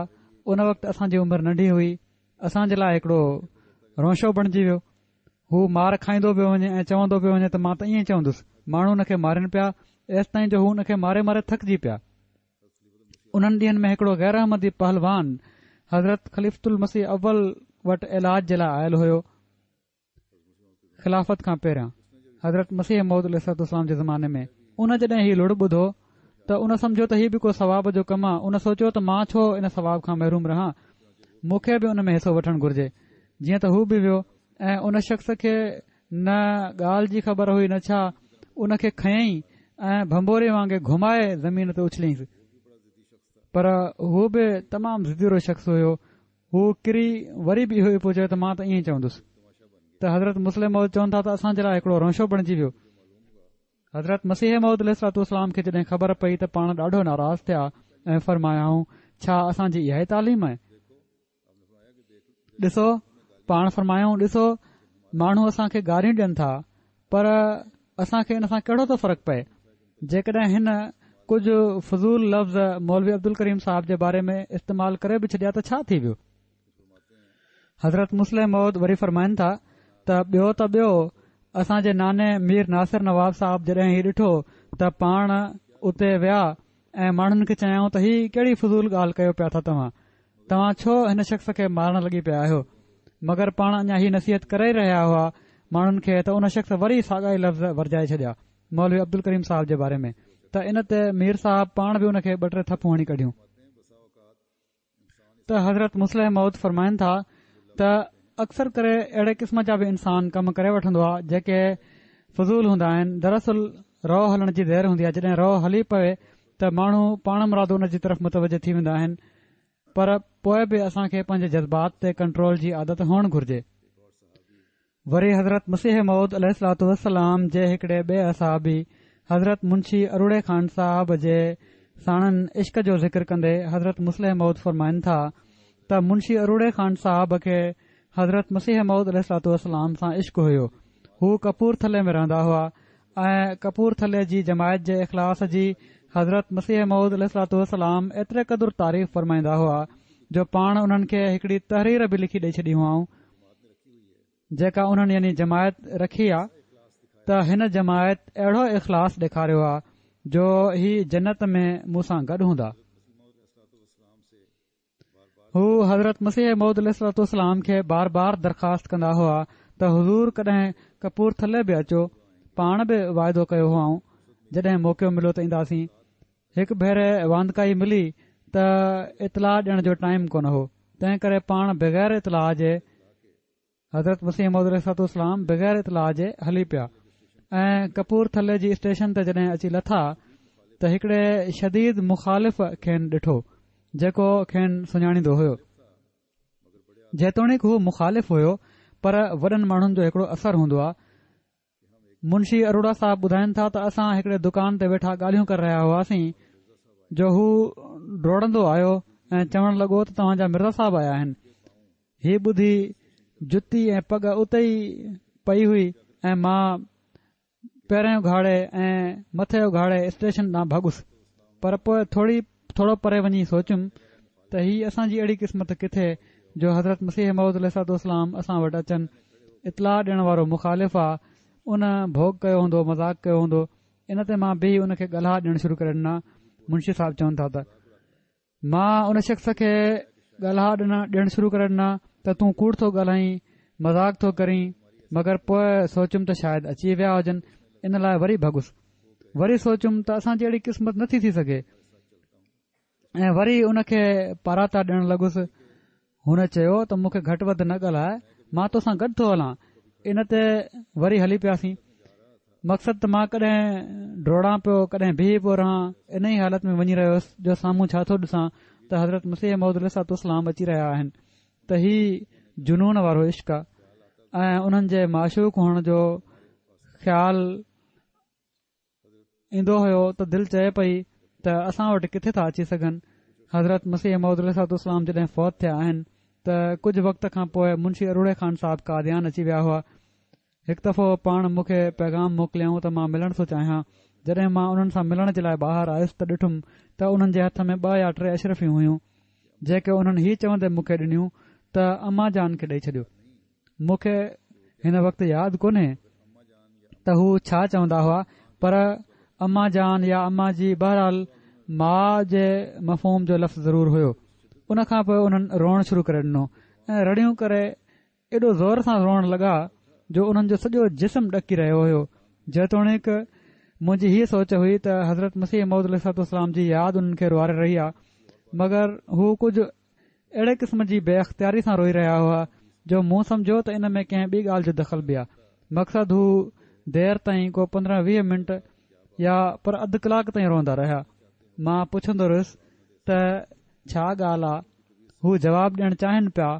उन वक़्तु असांजी उमिरि नंढी हुई। असां जे लाइ हिकड़ो रोशो बणिजी वियो। हू मार खाईंदो पियो वञे ऐं चवंदो पियो वञे त मां त ईअं ई चवंदुसि। माण्हू हुन खे मारनि पिया एसि ताईं जो हू हुन खे मारे मारे थकिजी पिया। उन्हनि ॾींहनि में हिकड़ो गैर अहमदी पहलवान हज़रत ख़लीफ़तुल मसीह अव्वल वटि इलाज जे लाइ आयल हुयो। ख़िलाफ़त खां पहिरियां हज़रत मसीह मऊद अलैहिस्सलाम जे ज़माने में उन जॾहिं हीउ लुड़ ॿुधो त उन सम्झो त हीउ बि को सवाब जो कमु आहे। उन सोचियो त मां छो इन सवाब खां महरूम रहां, मूंखे बि उन में हिसो वठणु घुर्जे। जीअं त हू बि वियो ऐं उन शख़्स खे न ॻाल्हि जी ख़बर हुई न छा, उन खे खयईं ऐं भंबोरे वांगुरु घुमाए ज़मीन ते उछलियईंसि। पर हू बि तमामु ज़िदीरो शख़्स हुयो। हू किरी वरी बि इहो ई पियो चए त मां त ईअं ई चवंदुसि। त हज़रत मुस्लिम मौद चवनि था त असां जे लाइ हिकड़ो रोशो बणिजी वियो। हज़रत मसीह मऊद अलैहिस्सलाम खे जॾहिं ख़बर पई त पाण ॾाढो नाराज़ थिया ऐं फरमायाऊं, छा असांजी इहा ई तालीम आहे? ॾिसो, पाण फरमायाऊं, ॾिसो माण्हू असां खे गारियूं ॾियनि था, पर असां खे इन सां कहिड़ो थो फ़र्क़ु पए। जेकॾहिं हिन कुझु फज़ूल लफ़्ज़ मौलवी अब्दुल करीम साहिब जे बारे में इस्तेमालु करे बि छॾिया त छा थी वियो। हज़रत मुस्लिम मौद वरी फरमाइनि था त ॿियो असां जे नाने मीर नासिर नवाब साहब जॾहिं ही ॾिठो त पाण उते विया ऐं माण्हुनि खे चयाऊं त ही कहिड़ी फज़ूल ॻाल्हि कयो पिया था तव्हां छो हिन शख़्स खे मारण लॻी पिया आहियो। मगर पाण अञा ही नसीहत करे ई रहिया हुआ माण्हुनि खे त उन शख़्स वरी साॻा ई लफ़्ज़ वरजाए छॾिया मौलवी अब्दुल करीम साहब जे बारे में, त इन ते मीर साहब पाण बि उन खे 2-3 थप्पू हणी कढियूं। त हज़रत मुस्लिम मौद फरमाइनि था त अक्सर करे अहिड़े क़िस्म जा बि इंसान कम करे वठंदो आहे जेके फज़ूल हूंदा आहिनि। दरअसल रओ हलण जी देर हूंदी आहे। जॾहिं रओ हली पवे त माण्हू पाण मुराद उन जी तरफ़ मुतवजह थी वेंदा आहिनि, पर पोइ बि असां खे पंहिंजे जज़्बात ते कंट्रोल जी आदत हुअणु घुर्जे। वरी हज़रत मसीह मौद अलैहिस्सलातु वस्सलाम जे हिकड़े ॿिए असहाबी हज़रत मुंशी अरूड़े खान साहब जे साणनि इश्क जो ज़िक्र कंदे हज़रत मुस्लिम मौद फरमाइनि था त मुंशी अरूड़े खान साहब खे हज़रत मसीह मौद अलैहिस्सलातु वस्सलाम सां इश्क हुयो। हू कपूरथले में रहंदा हुआ ऐं कपूरथले जी जमायत जे इख़लास जी हज़रत मसीह मौद अलैहिस्सलातु वस्सलाम एतिरे क़दुरु तारीफ़ फरमाईंदा हुआ जो पाण उन्हनि खे हिकड़ी तहरीर बि लिखी ॾेई छॾी हुआऊं, जेका उन्हनि यानी जमायत रखी आहे त हिन जमायत अहिड़ो इख़लास ॾेखारियो आहे जो ही जन्नत में मूंसां गॾु हूंदा। हू हज़रत मसीह मौद अलैहिस्सलातु वस्सलाम खे बार बार दरख़्वास्त कंदा हुआ त हुज़ूर कॾहिं कपूरथले बि अचो। पाण बि वाइदो कयो हुआऊं जॾहिं मौक़ो मिलियो त ईंदासीं। हिकु भेरे वांदकाई मिली त इतलाह ॾियण जो टाइम कोन हो, तंहिं करे पाण बग़ैर इतलाह जे हज़रत मसीह मौद अलैहिस्सलातु वस्सलाम बग़ैर इतलाह जे हली पिया ऐं कपूरथले जी स्टेशन ते जॾहिं अची लथा त हिकड़े शदीद मुखालिफ़ खेनि ॾिठो जेको खेनि सुञाणींदो हुयो। जेतोणीकि हू मुखालिफ़ हुयो पर वॾनि माण्हुनि जो हिकड़ो असर हूंदो आहे। मुंशी अरोड़ा साहब ॿुधाइनि था त असां हिकड़े दुकान ते वेठा ॻाल्हियूं करे रहिया हुआसीं जो हू डोड़ंदो आयो ऐं चवण लॻो त तव्हांजा मिर्ज़ा साहब आया आहिनि। हीउ ॿुधी जुती ऐं पग उते ई पई हुई ऐं मां पहिरियों घाड़े ऐं मथे उघाड़े स्टेशन ॾांहुं भॻुसि, पर पोइ थोरो परे वञी सोचियुमि त हीअ असांजी अहिड़ी क़िस्मत किथे जो हज़रत मसीह मौद अलैहिस्सलातु वस्सलाम असां वटि अचनि। इतलाह ॾियण वारो मुखालिफ़ आहे, उन भोग कयो हूंदो, मज़ाक़ कयो हूंदो। इन ते मां बि उन खे ॻाल्हा ॾियणु शुरू करे ॾिना। मुंशी साहब चवनि था त मां उन शख़्स खे ॻाल्हा ॾियणु शुरू करे ॾिना त तूं कूड़ थो ॻाल्हाईं, मज़ाक़ थो करीं, मगर पोइ सोचियुमि त शायदि अची विया हुजनि, इन लाइ वरी भॻुसि। वरी सोचियुमि त असांजी अहिड़ी क़िस्मत नथी थी सघे ऐं वरी उन खे पाराता ॾियणु लॻुसि। हुन चयो त मूंखे घटि वधि न ॻाल्हाए, मां तोसां गॾु थो हलां। इन ते वरी हली पियासीं। मक़सदु त मां कॾहिं डोड़ां पियो, कॾहिं बीह पियो रहां, इन ई हालत में वञी रहियो हुयुसि जो साम्हूं छा थो ॾिसां त हज़रत मसीह मौद अलैहिस्सलातु वस्सलाम अची रहिया आहिनि। त ही जुनून वारो इश्क आहे ऐं उन्हनि जे माशूक हुअण जो ख़्याल ईंदो हुयो त दिलि चए पई त असां वटि किथे था अची सघनि। हज़रत मसीह मौद अलैहिस्सलातु वस्सलाम जॾहिं फ़ौत थिया आहिनि त कुझु वक़्त खां पोइ मुंशी अरूड़े खान साहब कादियान अची विया हुआ। हिकु दफ़ो पाण मूंखे पैगाम मोकिलियऊं त मां मिलण थो चाहियां। जॾहिं मां उन्हनि सां मिलण जे लाइ ॿाहिरि आयुसि त ॾिठुमि त उन्हनि जे हथ में 2 या 3 अशरफियूं हुयूं जेके उन्हनि हीउ चवंदे मूंखे ॾिनियूं त अम्मा जान खे ॾेई छॾियो। मूंखे हिन वक़्तु यादि कोन्हे त हू छा चवंदा हुआ, पर अम्मा जान या अम्मा जी बहरहाल माउ जे मफ़हूम जो लफ़्ज़ ज़रूरु हुयो। उन खां पोइ उन्हनि रोअण शुरू करे ॾिनो ऐं रड़ियूं करे एॾो ज़ोर सां रोअण लॻा जो उन्हनि जो सॼो जिस्म ॾकी रहियो हुयो। जेतोणीकि मुंहिंजी हीअ सोच हुई त हज़रत मसीह मौद अलैहिस्सलातु वस्सलाम जी यादि उन्हनि खे रुआरे रही आहे, मगर हू कुझु अहिड़े क़िस्म जी बेअख़्तियारी सां रोई रहिया हुआ जो मूं सम्झो त इन में कंहिं ॿी ॻाल्हि जो दख़ल बि आहे। मक़सदु हू देर ताईं को 15-20 मिंट या पर अधु कलाक ताईं रोंदा रहिया। मां पुछंदो रहियुसि त छा ॻाल्हि आहे। हू जवाबु ॾियणु चाहिनि पिया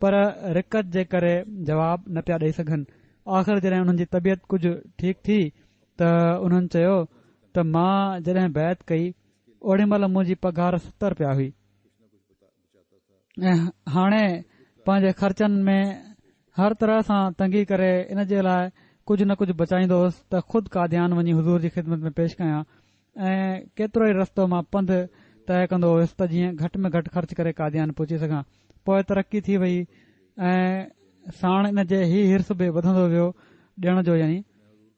पर रिकत जे करे जवाबु न पिया ॾेई सघनि। आख़िर जॾहिं उन्हनि जी तबियत कुझु ठीकु थी त उन्हनि चयो त मां जॾहिं बैत कई ओॾी महिल मुंहिंजी पघार 70 रुपया हुई ऐं हाणे पंहिंजे ख़र्चनि में हर तरह सां तंगी करे इन जे लाइ कुझु न कुझु बचाईंदो हुउसि त ख़ुदि कादियान वञी हुज़ूर जी ख़िदमत में पेश कयां ऐं केतिरो ई रस्तो मां पंधु तय कंदो हुयुसि त जीअं घटि में घटि ख़र्च करे कादियान पहुची सघां। पोइ तरक़ी थी वई ऐं साण इन जे ही हिर्स बि वधंदो वियो ॾियण जो। यानी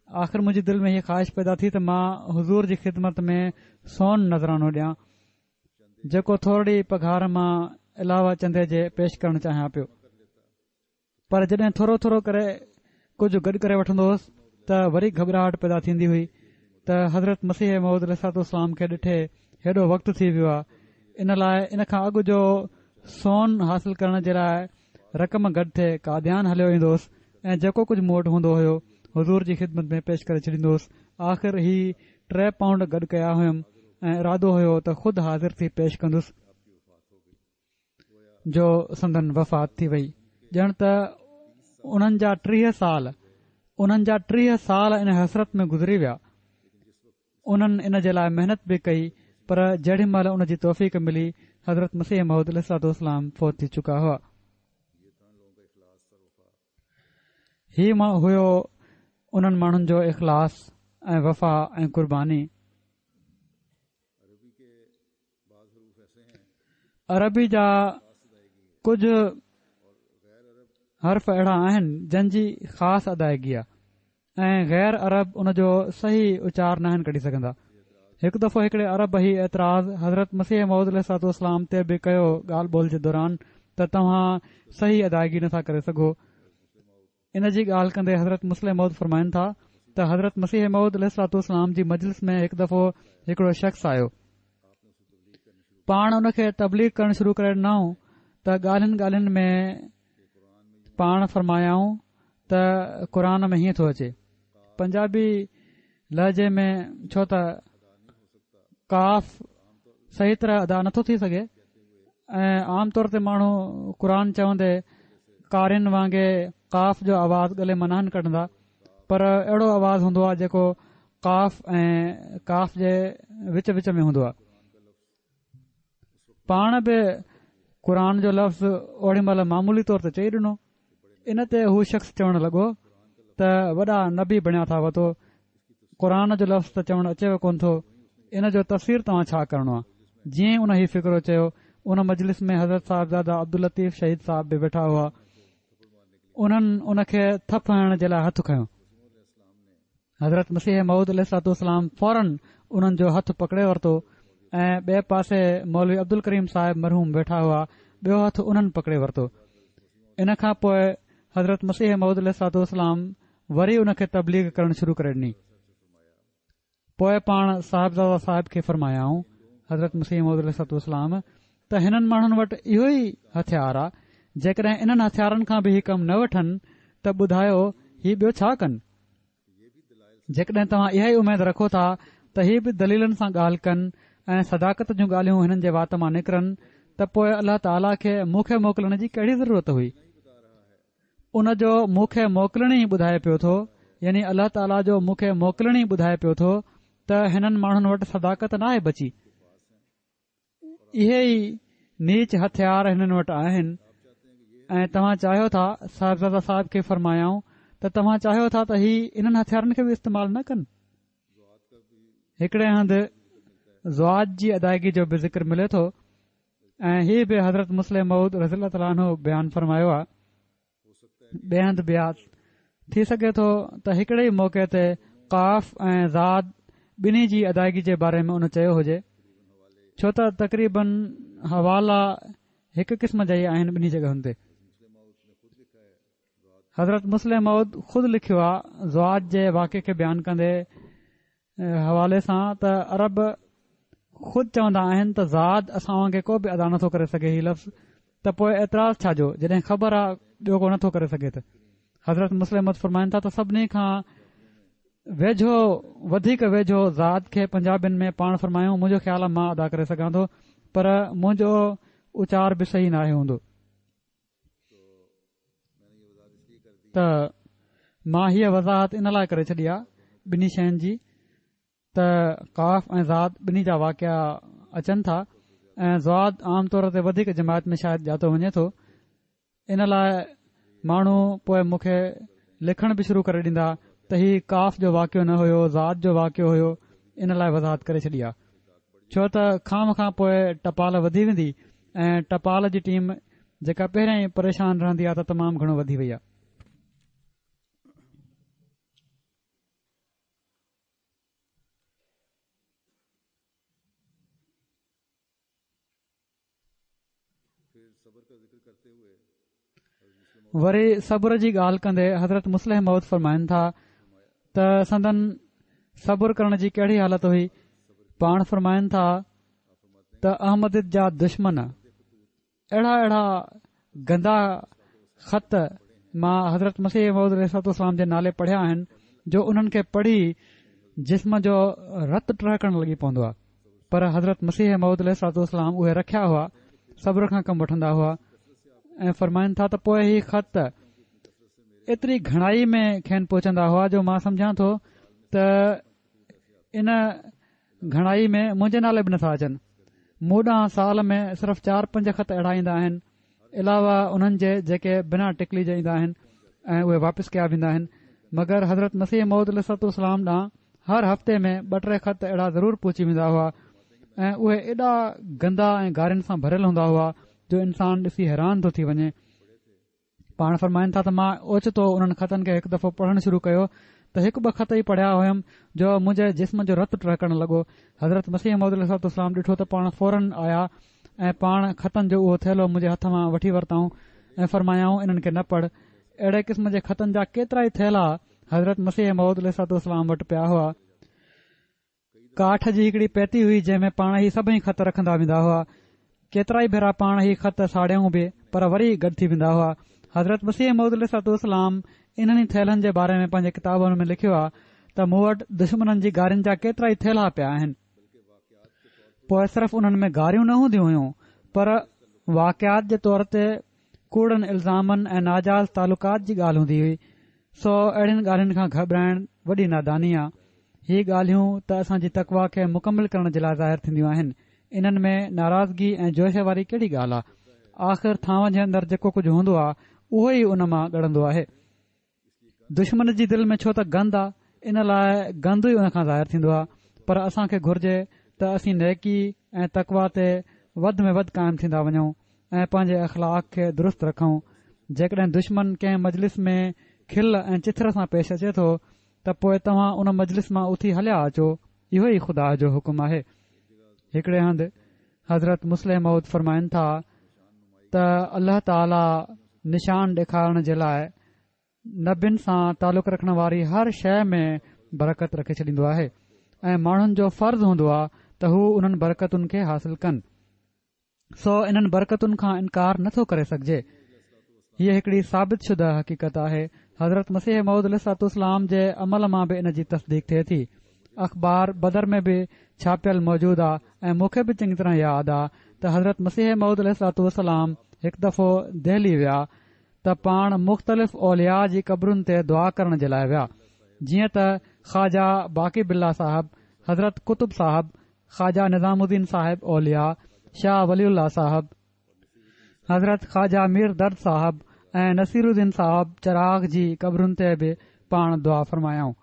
आख़िर मुंहिंजी दिलि में हीअ ख़्वाहिश पैदा थी त मां हुज़ूर जी ख़िदमत में सोन नज़रानो ॾियां जेको थोरी पघार मां अलावा चंदे जे पेश करणु चाहियां पियो। पर जॾहिं थोरो थोरो करे कुझु गॾु करे वठंदो हुउसि त वरी घबराहट पैदा थींदी हुई त हज़रत मसीह मौद अलैहिस्सलाम खे ॾिठे हेॾो वक़्तु थी वियो आहे, इन लाइ इन खां अॻु जो सोन हासिल करण जे लाइ रक़म गॾु थिए काद्यान हलियो ईंदोसि ऐं जेको कुझु मूं वटि हूंदो हुयो हुज़ूर जी ख़िदमत में पेश करे छॾींदोसि। आख़िर ही 3 पाउंड गॾु कया हुयमि ऐं इरादो हुयो त ख़ुदि हाज़िर थी पेश कंदुसि जो संदन वफ़ात थी वई। ॼण त उन्हनि जा 30 साल इन हसरत में गुज़री विया। उन्हनि इन जे लाइ महिनत बि कई, पर जेॾी महिल उन जी तौफ़ीक़ मिली हज़रत मसीह मौद अलैहिस्सलाम फ़ौत थी चुका हुआ। ही हुयो उन्हनि माण्हुनि जो इख़लास ऐं वफ़ा ऐं क़ुर्बानी। अरबी जा कुझु हर्फ़ अहिड़ा आहिनि जंहिंजी ख़ासि अदायगी आहे ऐं गैर अरब उन जो सही उचार न आहिनि कढी सघंदा। हिकु दफ़ो हिकिड़े अरब ही एतिराज़ हज़रत मसीह मौद अलैहिस्सलाम ते बि कयो ॻाल्हि ॿोल जे दौरान त तव्हां सही अदायगी नथा करे सघो। इन जी ॻाल्हि कंदे हज़रत मुस्लिम मौद फरमाइनि था त हज़रत मसीह मौद अलैहिस्सलाम जी मजलिस में हिकु दफ़ो हिकिड़ो शख़्स आयो। पाण उन खे तबलीग करणु शुरू करे ॾिनऊं त ॻाल्हियुनि ॻाल्हियुनि में पाण फरमायाऊं त क़ुर में हीअं थो अचे। पंजाबी लहजे में छो त काफ़ सही तरह अदा नथो थी सघे ऐं आम तौर ते माण्हू क़ुर चवंदे कारिन वांगुरु काफ़ जो आवाज़ गले मां न कढंदा, पर अहिड़ो आवाज़ हूंदो आहे जेको काफ़ ऐं काफ़ जे विच विच में हूंदो आहे। पाण बि क़ुर जो लफ़्ज़ ओड़ी महिल मामूली तौर ते चई ॾिनो। इन ते हू शख़्स चवणु लॻो त वॾा नबी बणिया था वठो, क़ुर जो लफ़्ज़ त चवणु अचेव कोन थो, इन जो तफ़सीर तव्हां छा करणो आहे। जीअं उन ही फ़िक्रो चयो, उन मजलिस में हज़रत साहिबज़ादा अब्दुल लतीफ़ शहीद साहब बि वेठा हुआ। उन्हनि उन खे थप हणण जे लाइ हथु खयो। हज़रत मसीह मौद अलैहिस्सलाम फौरन उन्हनि जो हथु पकड़े वरितो ऐं ॿिए पासे मौलवी अब्दुल करीम साहिब मरहूम वेठा हुआ, ॿियो हथु उन्हनि पकड़े वरितो। इन खां पोइ हज़रत मसीह मौद अलैहिस्सलाम वरी उन खे तबलीग करणु शुरू करे ॾिनी। पोइ पाण साहिबज़ादा साहिब खे फरमायाऊं हज़रत मसीह मौद अलैहिस्सलाम त हिननि माण्हुनि वटि इहो ई हथियार आहे, जेकॾहिं इन्हनि हथियारनि खां बि ही कमु न वठनि त ॿुधायो ही ॿियो छा कनि। जेकॾहिं तव्हां इहा ई उमेद रखो था त ही बि दलीलनि सां ॻाल्हि कनि ऐं सदाकत जूं ॻाल्हियूं हिननि जे वात मां निकिरनि त पोइ अल्लाह ताला खे मूंखे मोकिलण जी कहिड़ी ज़रूरत हुई। उन जो मूंखे मोकिलण ई ॿुधाए पियो थो, यानी अल्लाह ताला जो मूंखे मोकिलण ई ॿुधाए पियो थो त हिननि माण्हुनि वटि सदाकत नाहे बची। इहे ई नीच हथियार हिननि वटि आहिनि ऐं तव्हां चाहियो था, साहिबज़ादा साहिब खे फरमायाऊं त तव्हां चाहियो था त ही इन्हनि हथियारनि खे बि इस्तेमालु न कनि। हिकिड़े हंधि ज़वाज जी अदायगी जो बि ज़िक्र मिले थो ऐं हीउ बि हज़रत मुस्लिम मऊद रज़ी अल्लाह बयानु फरमायो आहे। ॿिए हंधि ब्याज थी सघे थो त हिकिड़े ई मौक़े ते काफ़ ऐं ज़ाद ॿिन्ही जी अदायगी जे बारे में उन चयो हुजे, छो त तक़रीबन हवाला हिकु क़िस्म जा ई आहिनि ॿिन्ही जॻहियुनि ते। हज़रत मुस्लिम मऊद ख़ुदि लिखियो आहे ज़वाज जे वाक़े खे बयानु कंदे हवाले सां त अरब ख़ुदि चवंदा आहिनि त ज़ाद असां वांगुरु को बि अदा नथो करे सघे ही लफ़्ज़, त पोइ एतिराज़ छा जो जॾहिं ख़बर आहे ॿियो को नथो करे सघे। त हज़रत मुस्लिम मऊद फरमाइनि था त सभिनी खां वेझो वधीक वेझो ज़ाद खे पंजाबियुनि में पाण फरमायूं मुंहिंजो ख़्याल आहे मां अदा करे सघां थो, पर मुंहिंजो उचार बि सही नाहे हूंदो। त मां हीअ वज़ाहत इन लाइ करे छॾी आहे ॿिन्ही शयुनि जी त काफ़ ऐं ज़ाद ॿिन्ही जा वाक़िया अचनि था ऐं ज़वाद आम तौर ते वधीक जमायत में शायदि ॼातो वञे थो। इन लाइ माण्हू पोइ मूंखे लिखण बि शुरू करे ॾींदा त ही काफ़ जो वाक़ियो न हुयो, ज़ाद जो वाक़ियो हुयो। इन लाइ वज़ाहत करे छॾी आहे, छो त खाम खां पोइ टपाल वधी वेंदी ऐं टपाल जी टीम जेका पहिरियां ई परेशान रहंदी आहे त तमामु घणो वधी वई आहे। वरी सब्र जी ॻाल्हि कंदे हज़रत मुस्लिम मऊद फरमाइनि था त संदन सबुर करण जी कहिड़ी हालत हुई। पाण फरमाइनि था त अहमद जा दुश्मन अहिड़ा गंदा ख़त मां हज़रत मसीह मौद अलैहिस्सलाम जे नाले पढ़िया आहिनि जो उन्हनि खे पढ़ी जिस्म जो रत टहिकण लॻी पवंदो आहे। पर हज़रत मसीह मौद अलैहिस्सलाम उहे रखिया हुआ, सब्र खां कमु वठंदा हुआ ऐं फरमाइनि था त पोइ ही ख़त एतिरी घणाई में खेनि पहुचंदा हुआ जो मां सम्झां थो त इन घणाई में मुंहिंजे नाले बि नथा अचनि। मूं ॾांहुं साल में सिर्फ़ 4-5 ख़त अहिड़ा ईंदा आहिनि, अलावा उन्हनि जे जेके बिना टिकली जा ईंदा आहिनि ऐं उहे वापसि कया वेंदा आहिनि। मगर हज़रत मसीह मौद अलैहिस्सलाम ॾांहुं हर हफ़्ते में 2-3 ख़त अहिड़ा ज़रूर पहुची वेंदा हुआ ऐं उहे एॾा गंदा ऐं गारियुनि सां भरियल हूंदा हुआ जो इंसान ॾिसी हैरान थो थी वञे। पाण फरमाइनि था त मां ओचितो उन्हनि ख़तनि खे हिकु दफ़ो पढ़णु शुरू कयो त 1-2 ख़त ई पढ़िया हुयमि जो मुंहिंजे जिस्म जो रत टहिकण लॻो। हज़रत मसीह मौद अलैहिस्सलाम ॾिठो त पाण फौरन आया ऐं पाण ख़तनि जो उहो थैलो मुंहिंजे हथ मां वठी वरिताऊं ऐं फरमायाऊं इन्हनि खे न पढ़। अहिड़े क़िस्म जे ख़तनि जा केतिरा ई थैला हज़रत मसीह मौद अलैहिस्सलाम वटि पिया हुआ। काठ जी हिकड़ी पेती हुई जंहिंमें पाण ई सभई ख़त रखंदा वेंदा हुआ। केतिरा ई भेरा पाण ई ख़त साड़ियूं बि पर वरी गॾु थी वेंदा हुआ। हज़रत मसीह मौद अलैहिस्सलाम इन्हनि थैलनि जे बारे में पंहिंजे किताबनि में लिखियो आहे त मूं वटि दुश्मननि जी गारियुनि जा केतिरा ई थैला पिया आहिनि। पोइ सिर्फ़ उन्हनि में गारियूं न हूंदियूं हुयूं पर वाक़ियात जे तौर ते कूड़नि इल्ज़ामनि ऐं नाजाइज़ तालुकात जी ॻाल्हि हूंदी हुई। सो अहिड़ियुनि ॻाल्हियुनि खां घबराइण वॾी नादानी आहे। ही ॻाल्हियूं त असांजी तक़वा खे मुकमिल करण जे लाइ ज़ाहिर थींदियूं आहिनि। इन्हनि में नाराज़गी ऐं जोश वारी कहिड़ी ॻाल्हि आहे। आख़िर थांव जे अंदरि जेको कुझु हूंदो आहे उहो ई उन मां ॻड़ंदो आहे। दुश्मन जी दिलि में छो त गंद आहे, इन लाइ गंद ई उन खां ज़ाहिर थींदो आहे। पर असां खे घुर्जे त असीं नेकी ऐं तक़वा ते वधि में वधि क़ाइमु थींदा वञूं ऐं पंहिंजे अख़लाक खे दुरुस्त रखूं। जेकॾहिं दुश्मन कंहिं मजलिस में खिल ऐं चिथर सां पेश अचे थो त पोइ तव्हां उन मजलिस मां उथी हलिया अचो। इहो ई ख़ुदा जो हुकुम आहे। हिकड़े हंधि हज़रत मुस्लिम मौद फरमाइनि था त अल्लाह ताला निशान ॾेखारण जे लाइ नबियुनि सां तालुक़ रखण वारी हर शइ में बरकत रखे छॾींदो आहे ऐं माण्हुनि जो फ़र्ज़ हूंदो आहे त हू उन्हनि बरकतुनि खे हासिल कनि। सो इन्हनि बरकतुनि खां इनकार नथो करे सघिजे। हीअ हिकड़ी साबित शुदा हक़ीक़त आहे। हज़रत मसीह मौद अलैहिस्सलाम जे अमल मां बि इन जी तस्दीक थिए थी। अख़बार बदर में बि छापियल मौजूद आहे ऐं मूंखे बि चङी तरह यादि आहे त हज़रत मसीह मौद अलैहिस्सलाम हिकु दफ़ो दिल्ली विया त पाण मुख़्तलिफ़ औलिया जी क़बरुनि ते दुआ करण जे लाइ विया, जीअं त ख़्वाजा बाक़ी बिल्ला साहिब, हज़रत कुतुब साहिब, ख़्वाजा निज़ामुद्दीन साहिब औलिया, शाह वलीउल्लाह साहिब, हज़रत ख़्वाजा मीर दर्द साहिब ऐं नसीरुद्दीन साहिब चिराग जी क़बरुनि ते बि पाण दुआ फरमायाऊं।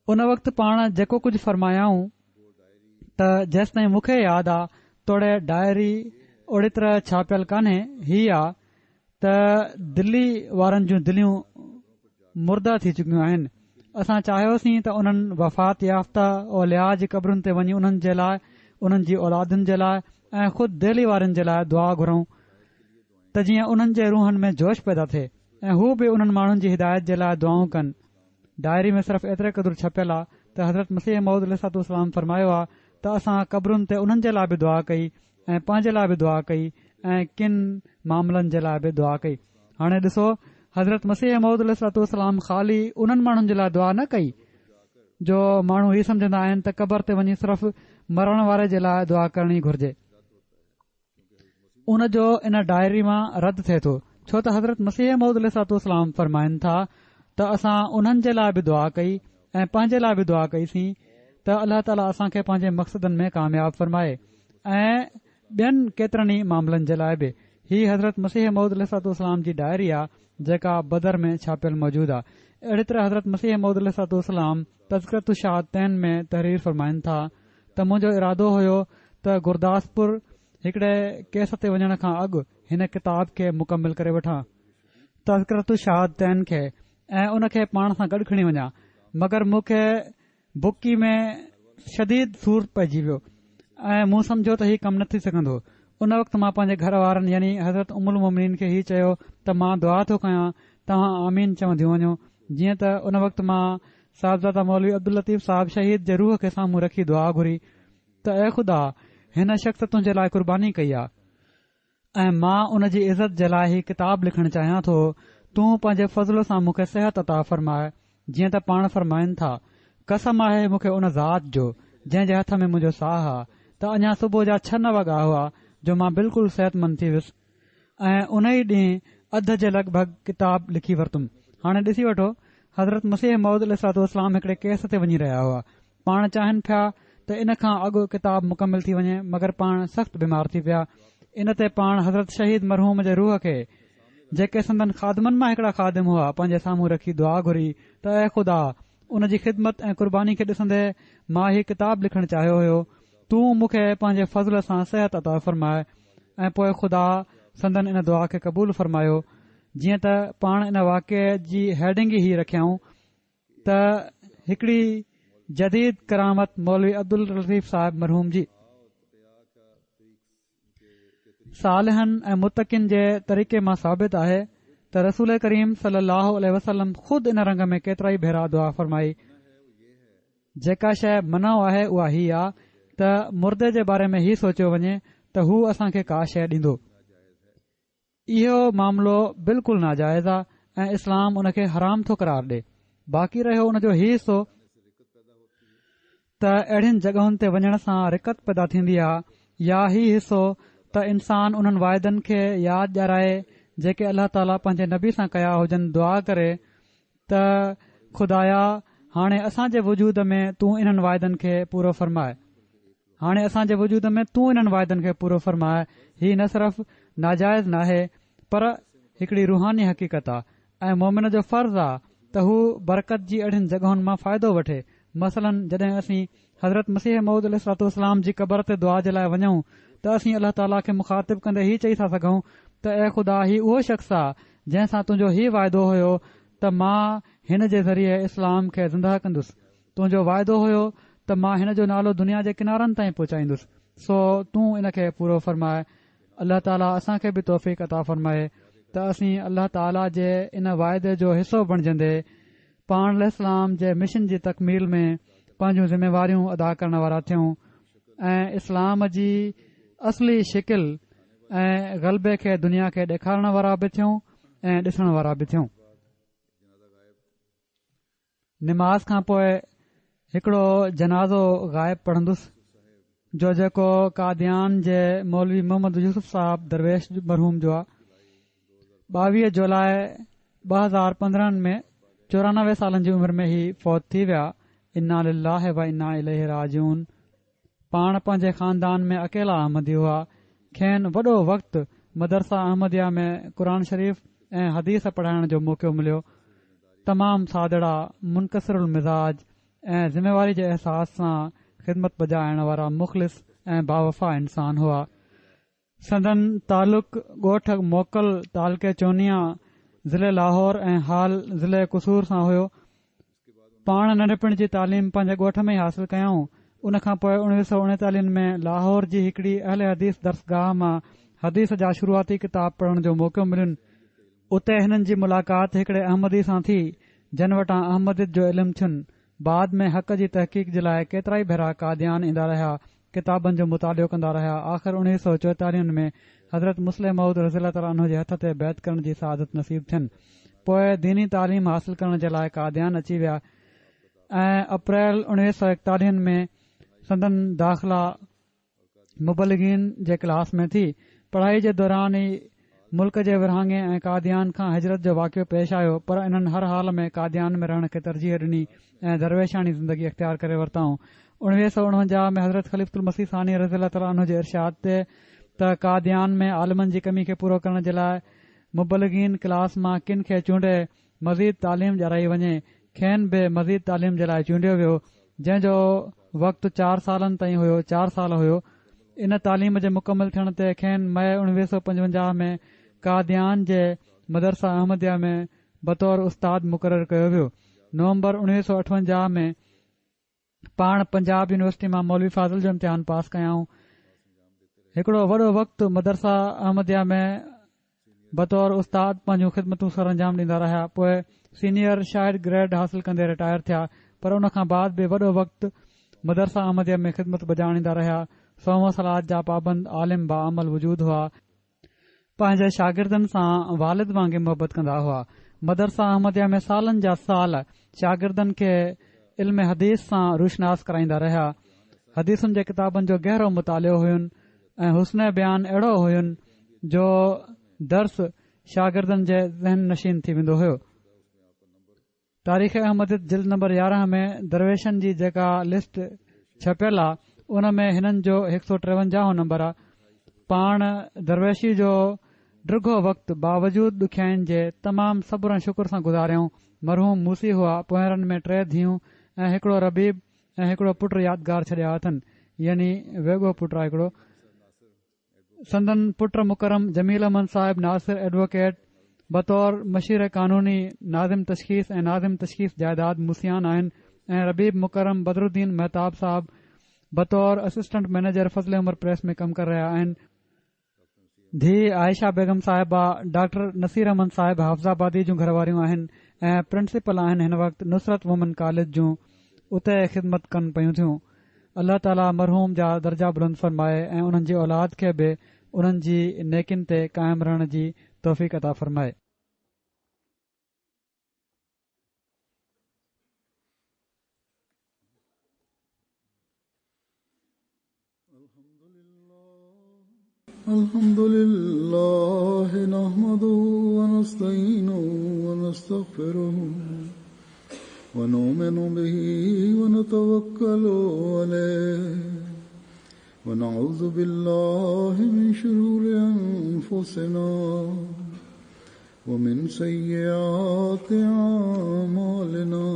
उन वक़्तु पाण जेको कुझु फरमायाऊं त जेसि ताईं मूंखे यादि आहे तोड़े डायरी ओड़ी तरह छापियल कान्हे। ही आहे त दिल्ली वारनि जूं दिलियूं मुर्दा थी चुकियूं आहिनि। असां चाहियोसीं त उन्हनि वफ़ात याफ़्ता औलिया जी क़बरुनि ते वञी उन्हनि जे लाइ, उन्हनि जी औलादुनि जे लाइ ऐं ख़ुदि दिल्ली वारनि जे लाइ दुआ घुरूं त जीअं उन्हनि जे रूहनि में जोश पैदा थिए ऐं हू बि उन्हनि माण्हुनि जी हिदायत जे लाइ दुआऊं कनि। डायरी में सिर्फ़ एतिरे क़दुरु छपियल आहे त हज़रत मसीह मौद अलैहिस्सलाम फरमायो आहे त असां क़बरुनि ते उन्हनि जे लाइ बि दुआ कई ऐं पंहिंजे लाइ बि दुआ कई ऐं किन मामलनि जे लाइ बि दुआ कई। हाणे ॾिसो, हज़रत मसीह मौद अलैहिस्सलाम ख़ाली उन्हनि माण्हुनि जे लाइ दुआ न कई जो माण्हू हीउ समझंदा आहिनि त क़बर ते वञी सिर्फ़ मरण वारे जे लाइ दुआ करणी घुर्जे। उन जो इन डायरी मां रद्द थिए थो, छो त हज़रत मसीह मौद अलैहिस्सलाम फरमाइनि था त असां उन्हनि जे लाइ बि दुआ कई ऐं पंहिंजे लाइ बि दुआ कईसीं त अल्लाह ताला असां खे पंहिंजे मक़सदनि में कामयाब फरमाए ऐं ॿियनि केतिरनि ई मामलनि जे लाइ बि। ही हज़रत मसीह मौद अलैहिस्सलाम जी डायरी आहे जेका बदर में छापियल मौजूद आहे। अहिड़ी तरह हज़रत मसीह मौद अलैहिस्सलाम तज़किरतु शहादतैन में तहरीर फरमाइनि था त मुंहिंजो इरादो हुयो त गुरदासपुर हिकड़े केस ते वञण खां अॻु हिन किताब खे मुकमिल करे वठां, तज़किरतु शहादतैन खे, ऐं उन खे पाण सां गॾु खणी वञा। मगर मूंखे बुकी में शदीद सूर पइजी वियो ऐं मूं सम्झो त हीउ कमु न थी सघंदो। उन वक़्तु मां पंहिंजे घर वारनि यानी हज़रत उम्मुल मोमिनीन खे हीउ चयो त मां दुआ थो कयां, तव्हां आमीन चवंदियूं वञो। जीअं त उन वक़्तु मां साहिबज़ादा मौलवी अब्दुल लतीफ़ साहिब शहीद जे रूह खे साम्हूं रखी दुआ घुरी त ऐ ख़ुदा हिन शख़्स तुंहिंजे लाइ कुर्बानी कई आहे ऐं मां उन जी इज़त जे लाइ ही किताब लिखणु चाहियां थो। तूं पंहिंजे फज़ल सां मूंखे सिहत अता फ़रमाए जीअं त पाण फ़रमाइनि था, कसम आहे मूंखे उन ज़ात जो जंहिं जे हथ में मुंहिंजो साह आहे त अञा सुबुह जा 6 न वॻा हुआ जो मां बिल्कुलु सिहतमंद थी वियुसि ऐं उन ई ॾींहुं अध जे लॻभॻि किताब लिखी वरितुमि। हाणे ॾिसी वठो, हज़रत मसीह मौद अलैहिस्सलाम हिकड़े केस ते वञी रहिया हुआ। पाण चाहिनि पिया त इन खां अॻु किताब मुकमिल थी वञे, मगर पाण सख़्त बीमार थी पिया। इन ते पाण हज़रत शहीद मरहूम जे रूह खे, जेके संदन खादमनि मां हिकड़ा खादिम हुआ, पंहिंजे साम्हूं रखी दुआ घुरी त ऐ ख़ुदा उन जी ख़िदमत ऐं कुर्बानी खे ॾिसंदे मां ही किताब लिखणु चाहियो हुयो। तूं मूंखे पंहिंजे फज़ल सां सिहत अता फ़रमाए। ऐं पोइ ख़ुदा संदन इन दुआ खे क़बूल फ़रमायो। जीअं त पाण इन वाक़े जी हेडिंग ई रखियाऊं त हिकड़ी जदीद करामत मौलवी अब्दुल लतीफ़ साहिब मरहूम जी सालिहन ऐं मुतकिन जे तरीक़े मां साबित आहे त रसूल करीम सल्लल्लाहु अलैहि वसल्लम ख़ुद इन रंग में केतिरा ई भेरा दुआ फ़रमाई। जेका शइ मनो आहे उहा ही आहे त मुर्दे जे बारे में ही सोचियो वञे त हू असां खे का शइ ॾींदो। इहो मामिलो बिल्कुलु नाजाइज़ आहे ऐं इस्लाम उन खे हराम थो करार ॾे। बाक़ी रहियो उन जो ही हिसो त अहिड़ियुनि जॻहुनि ते वञण सां रिकत पैदा थींदी आहे या ही हिसो त इंसान उन्हनि वाइदनि खे यादि ॾियाराए जेके अल्लाह ताला पंहिंजे नबी सां कया हुजनि, दुआ करे त खुदाया हाणे असां जे वजूद में तूं इन्हनि वाइदनि खे पूरो फ़रमाए। हाणे असां जे वजूद में तूं इन्हनि वाइदनि खे पूरो फ़रमाए। ही न सिर्फ़ नाजाइज़ नाहे पर हिकड़ी रूहानी हक़ीक़त आहे ऐं मोमिन जो फ़र्ज़ आहे त हू बरकत जी अहिड़ियुनि जॻहुनि मां फ़ाइदो वठे। मसलन जॾहिं असीं हज़रत मसीह मौद अलैहिस्सलाम जी क़बर ते दुआ जे लाइ वञूं त असीं अल्लाह ताला खे मुखातिब कंदे ही चई था सघूं त ऐ ख़ुदा ही उहो शख़्स आहे जंहिंसां तुंहिंजो ही वाइदो हुयो त मां हिन जे ज़रिए इस्लाम खे ज़िंदा कंदुसि। तुंहिंजो वाइदो हुयो त मां हिन जो नालो दुनिया जे किनारनि ताईं पहुचाईंदुसि। सो तूं इन खे पूरो फ़रमाए। अल्लाह ताला असां खे बि तौफ़ीक़ अता फ़रमाए त असीं अल्लाह ताला जे इन वाइदे जो हिसो बणजंदे पाण अलैहिस्सलाम जे मिशन जी तकमील में पंहिंजूं ज़िम्मेवारियूं अदा करण वारा थियूं ऐं इस्लाम जी असली शिकिल ऐं ग़लबे खे दुनिया खे ॾेखारण वारा बि थियूं ऐं ॾिसण वारा बि थियूं। निमाज़ खां पोइ हिकड़ो जनाज़ो ग़ाइब पढ़ंदुसि जो जेको कादियान जे मौलवी मोहम्मद यूसुफ साहब दरवेश मरहूम जो आहे। 22 जुलाई 2015 में 94 सालनि जी उमिरि में ही फौत थी विया। इन्ना लिल्लाहि व इन्ना इलैहि राजिऊन। पाण पंहिंजे खानदान में अकेला अहमदी हुआ। खेनि वॾो वक़्तु मदरसा अहमदिया में क़ुर शरीफ़ ऐं हदीस पढ़ाइण जो मौक़ो मिलियो। तमामु सादड़ा, मुनकसिरुल मिज़ाज ऐं ज़िम्मेवारी जे अहसास सां ख़िदमत बजाइण वारा मुख़लिस ऐं बावफ़ा इंसान हुआ। संदन तालुक़ ॻोठ मोकल तालके चोनिया ज़िले लाहौर ऐं हाल ज़िले कसूर सां हुयो। पाण नंढपण जी तालीम पंहिंजे ॻोठ में ई हासिल कयऊं। उन खां पोइ 1939 में लाहौर जी हिकड़ी अहले हदीस दरसगाह मां हदीस जा शुरूआती किताब पढ़ण जो मौक़ो मिलियुनि। उते हिननि जी मुलाक़ात हिकड़े अहमदी सां थी जन वटां अहमदियत जो इल्मु थियुनि। बाद में हक़ जी तहक़ीक़ जे लाइ केतिरा ई भेरा कादियान ईंदा रहिया, किताबनि जो मुतालो कंदा रहिया। आख़िर 1944 में हज़रत मुस्लिम मऊद रज़ियल्लाहु ताला अन्हु जे हथ ते बैत करण जी सआदत नसीब थियनि। पोइ दीनी तालीम हासिल करण जे लाइ कादियान अची विया ऐं अप्रैल 1941 में संदन दाख़िला मुबलिगीन जे क्लास में थी। पढ़ाई जे दौरान ई मुल्क जे विरहाङे ऐं कादियान खां हिजरत जो वाक़ियो पेश आयो, पर इन्हनि हर हाल में कादियान में रहण खे तरजीह ॾिनी ऐं दरवेशानी ज़िंदगी अख़्तियार करे वरिताऊं। 1949 में हज़रत ख़लीफ़ुल मसीह सानी रज़ियल्लाहु ताला अन्हु जे इरशाद ते त कादियान में आलिमनि जी कमी खे पूरो करण जे लाइ मुबलिगीन क्लास मां किन खे चूंडे मज़ीद तालीम ॾियाराई वञे। खेनि बि मज़ीद तालीम जे लाइ चूंडियो वियो, जंहिंजो वक़्तु 4 सालनि ताईं हुयो। 4 साल हुयो। इन तालीम जे मुकमल थियण ते खेनि मई 1955 में कादियान जे मदरसा अहमदिया में बतौर उस्ताद मुक़ररु कयो वियो। नवंबर 1958 में पाण पंजाब यूनिवर्सिटी मां मौलवी फाज़िल जो इम्तिहान पास कयाऊं। हिकड़ो वॾो वक़्तु मदरसा अहमदिया में बतौर उस्ताद पंहिंजूं ख़िदमतूं सर अंजाम ॾींदा रहिया। पोइ सीनियर शाहिद ग्रेड हासिल कंदे रिटायर थिया, पर उन खां बाद बि वॾो वक़्तु मदरसा अहमदिया में ख़िदमत बजाणींदा रहिया। सोम सलाद जा पाबंद आलिम बाअमल वजूद हुआ। पंहिंजे शागिर्दनि सां वालिद वांगुरु मोहबत कंदा हुआ। मदरसा अहमदिया में सालनि जा साल शागिर्दनि खे इल्म हदीस सां रुशनास कराईंदा रहिया। हदीसुनि जे किताबनि जो गहरो मुतालियो हुयुनि ऐं हुस्न बयान अहिड़ो हुयुनि जो दर्स शागिर्दनि जे ज़हन नशीन थी वेंदो हो। तारीख़ अहमदियत जिल्द नंबर 11 में दरवेशनि जी जेका लिस्ट छपियल आहे उन में हिननि जो 153 नंबर आहे। पाण दरवेशी जो डिघो वक़्तु बावजूद ॾुखियाईनि जे तमामु सब्र ऐं शुक्र सां गुज़ारियऊं। मरहूम मूसी हुआ। पोहरनि में 3 धीअरूं ऐं हिकड़ो रबीब ऐं हिकड़ो पुटु यादगार छॾिया अथनि, यानी वेगो पुटु आहे हिकड़ो। संदन पुट मुकरम जमील अहमद साहिब नासिर एडवोकेट बतौर मशीर कानूनी नाज़िम तशख़ीस ऐं नाज़िम तशख़ीस जायदाद मूसियान आहिनि ऐं रबीब मुकरम बदरुद्दीन महताब साहब बतौर असिस्टेंट मैनेजर फज़ले उमर प्रेस में कमु करे रहिया आहिनि। धीउ आयशा बेगम साहिबा डॉक्टर नसीर अहमद साहिब हाफ़ज़ाबादी जूं घरवारियूं आहिनि ऐं प्रिंसिपल आहिनि हिन वक़्तु नुसरत वुमन कॉलेज जूं। उते ख़िदमत कनि पयूं थियूं। अल्लाह ताला मरहूम जा दर्जा बुलंद फरमाए ऐं उन्हनि जी औलाद खे बि उन्हनि जी नेकिन ते क़ाइम रहण जी तौफ़ीक़ अता फरमाए। الحمد لله نحمده ونستعينه ونستغفره ونؤمن به ونتوكل عليه ونعوذ بالله من شرور أنفسنا ومن سيئات أعمالنا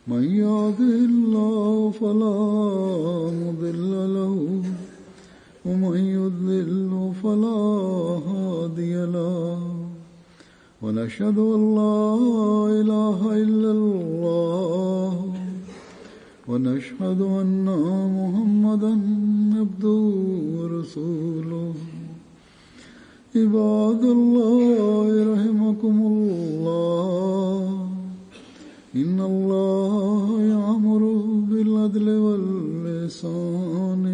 من يهده الله فلا مضل له ومن يضلل فلا هادي له ونشهد أن لا إله إلا الله ونشهد أن محمدا عبده ورسوله عباد الله رحمكم الله إن الله يأمر بالعدل والإحسان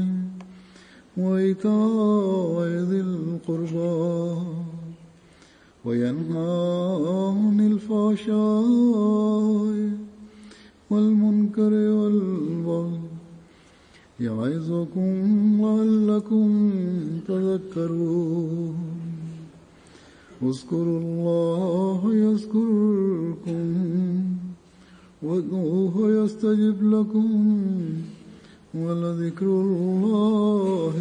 وإيتاء ذي القربى وينهى عن الفحشاء والمنكر والبغي يعظكم لعلكم تذكرون اذكروا الله يذكركم وادعوه يستجب لكم ولذكر الله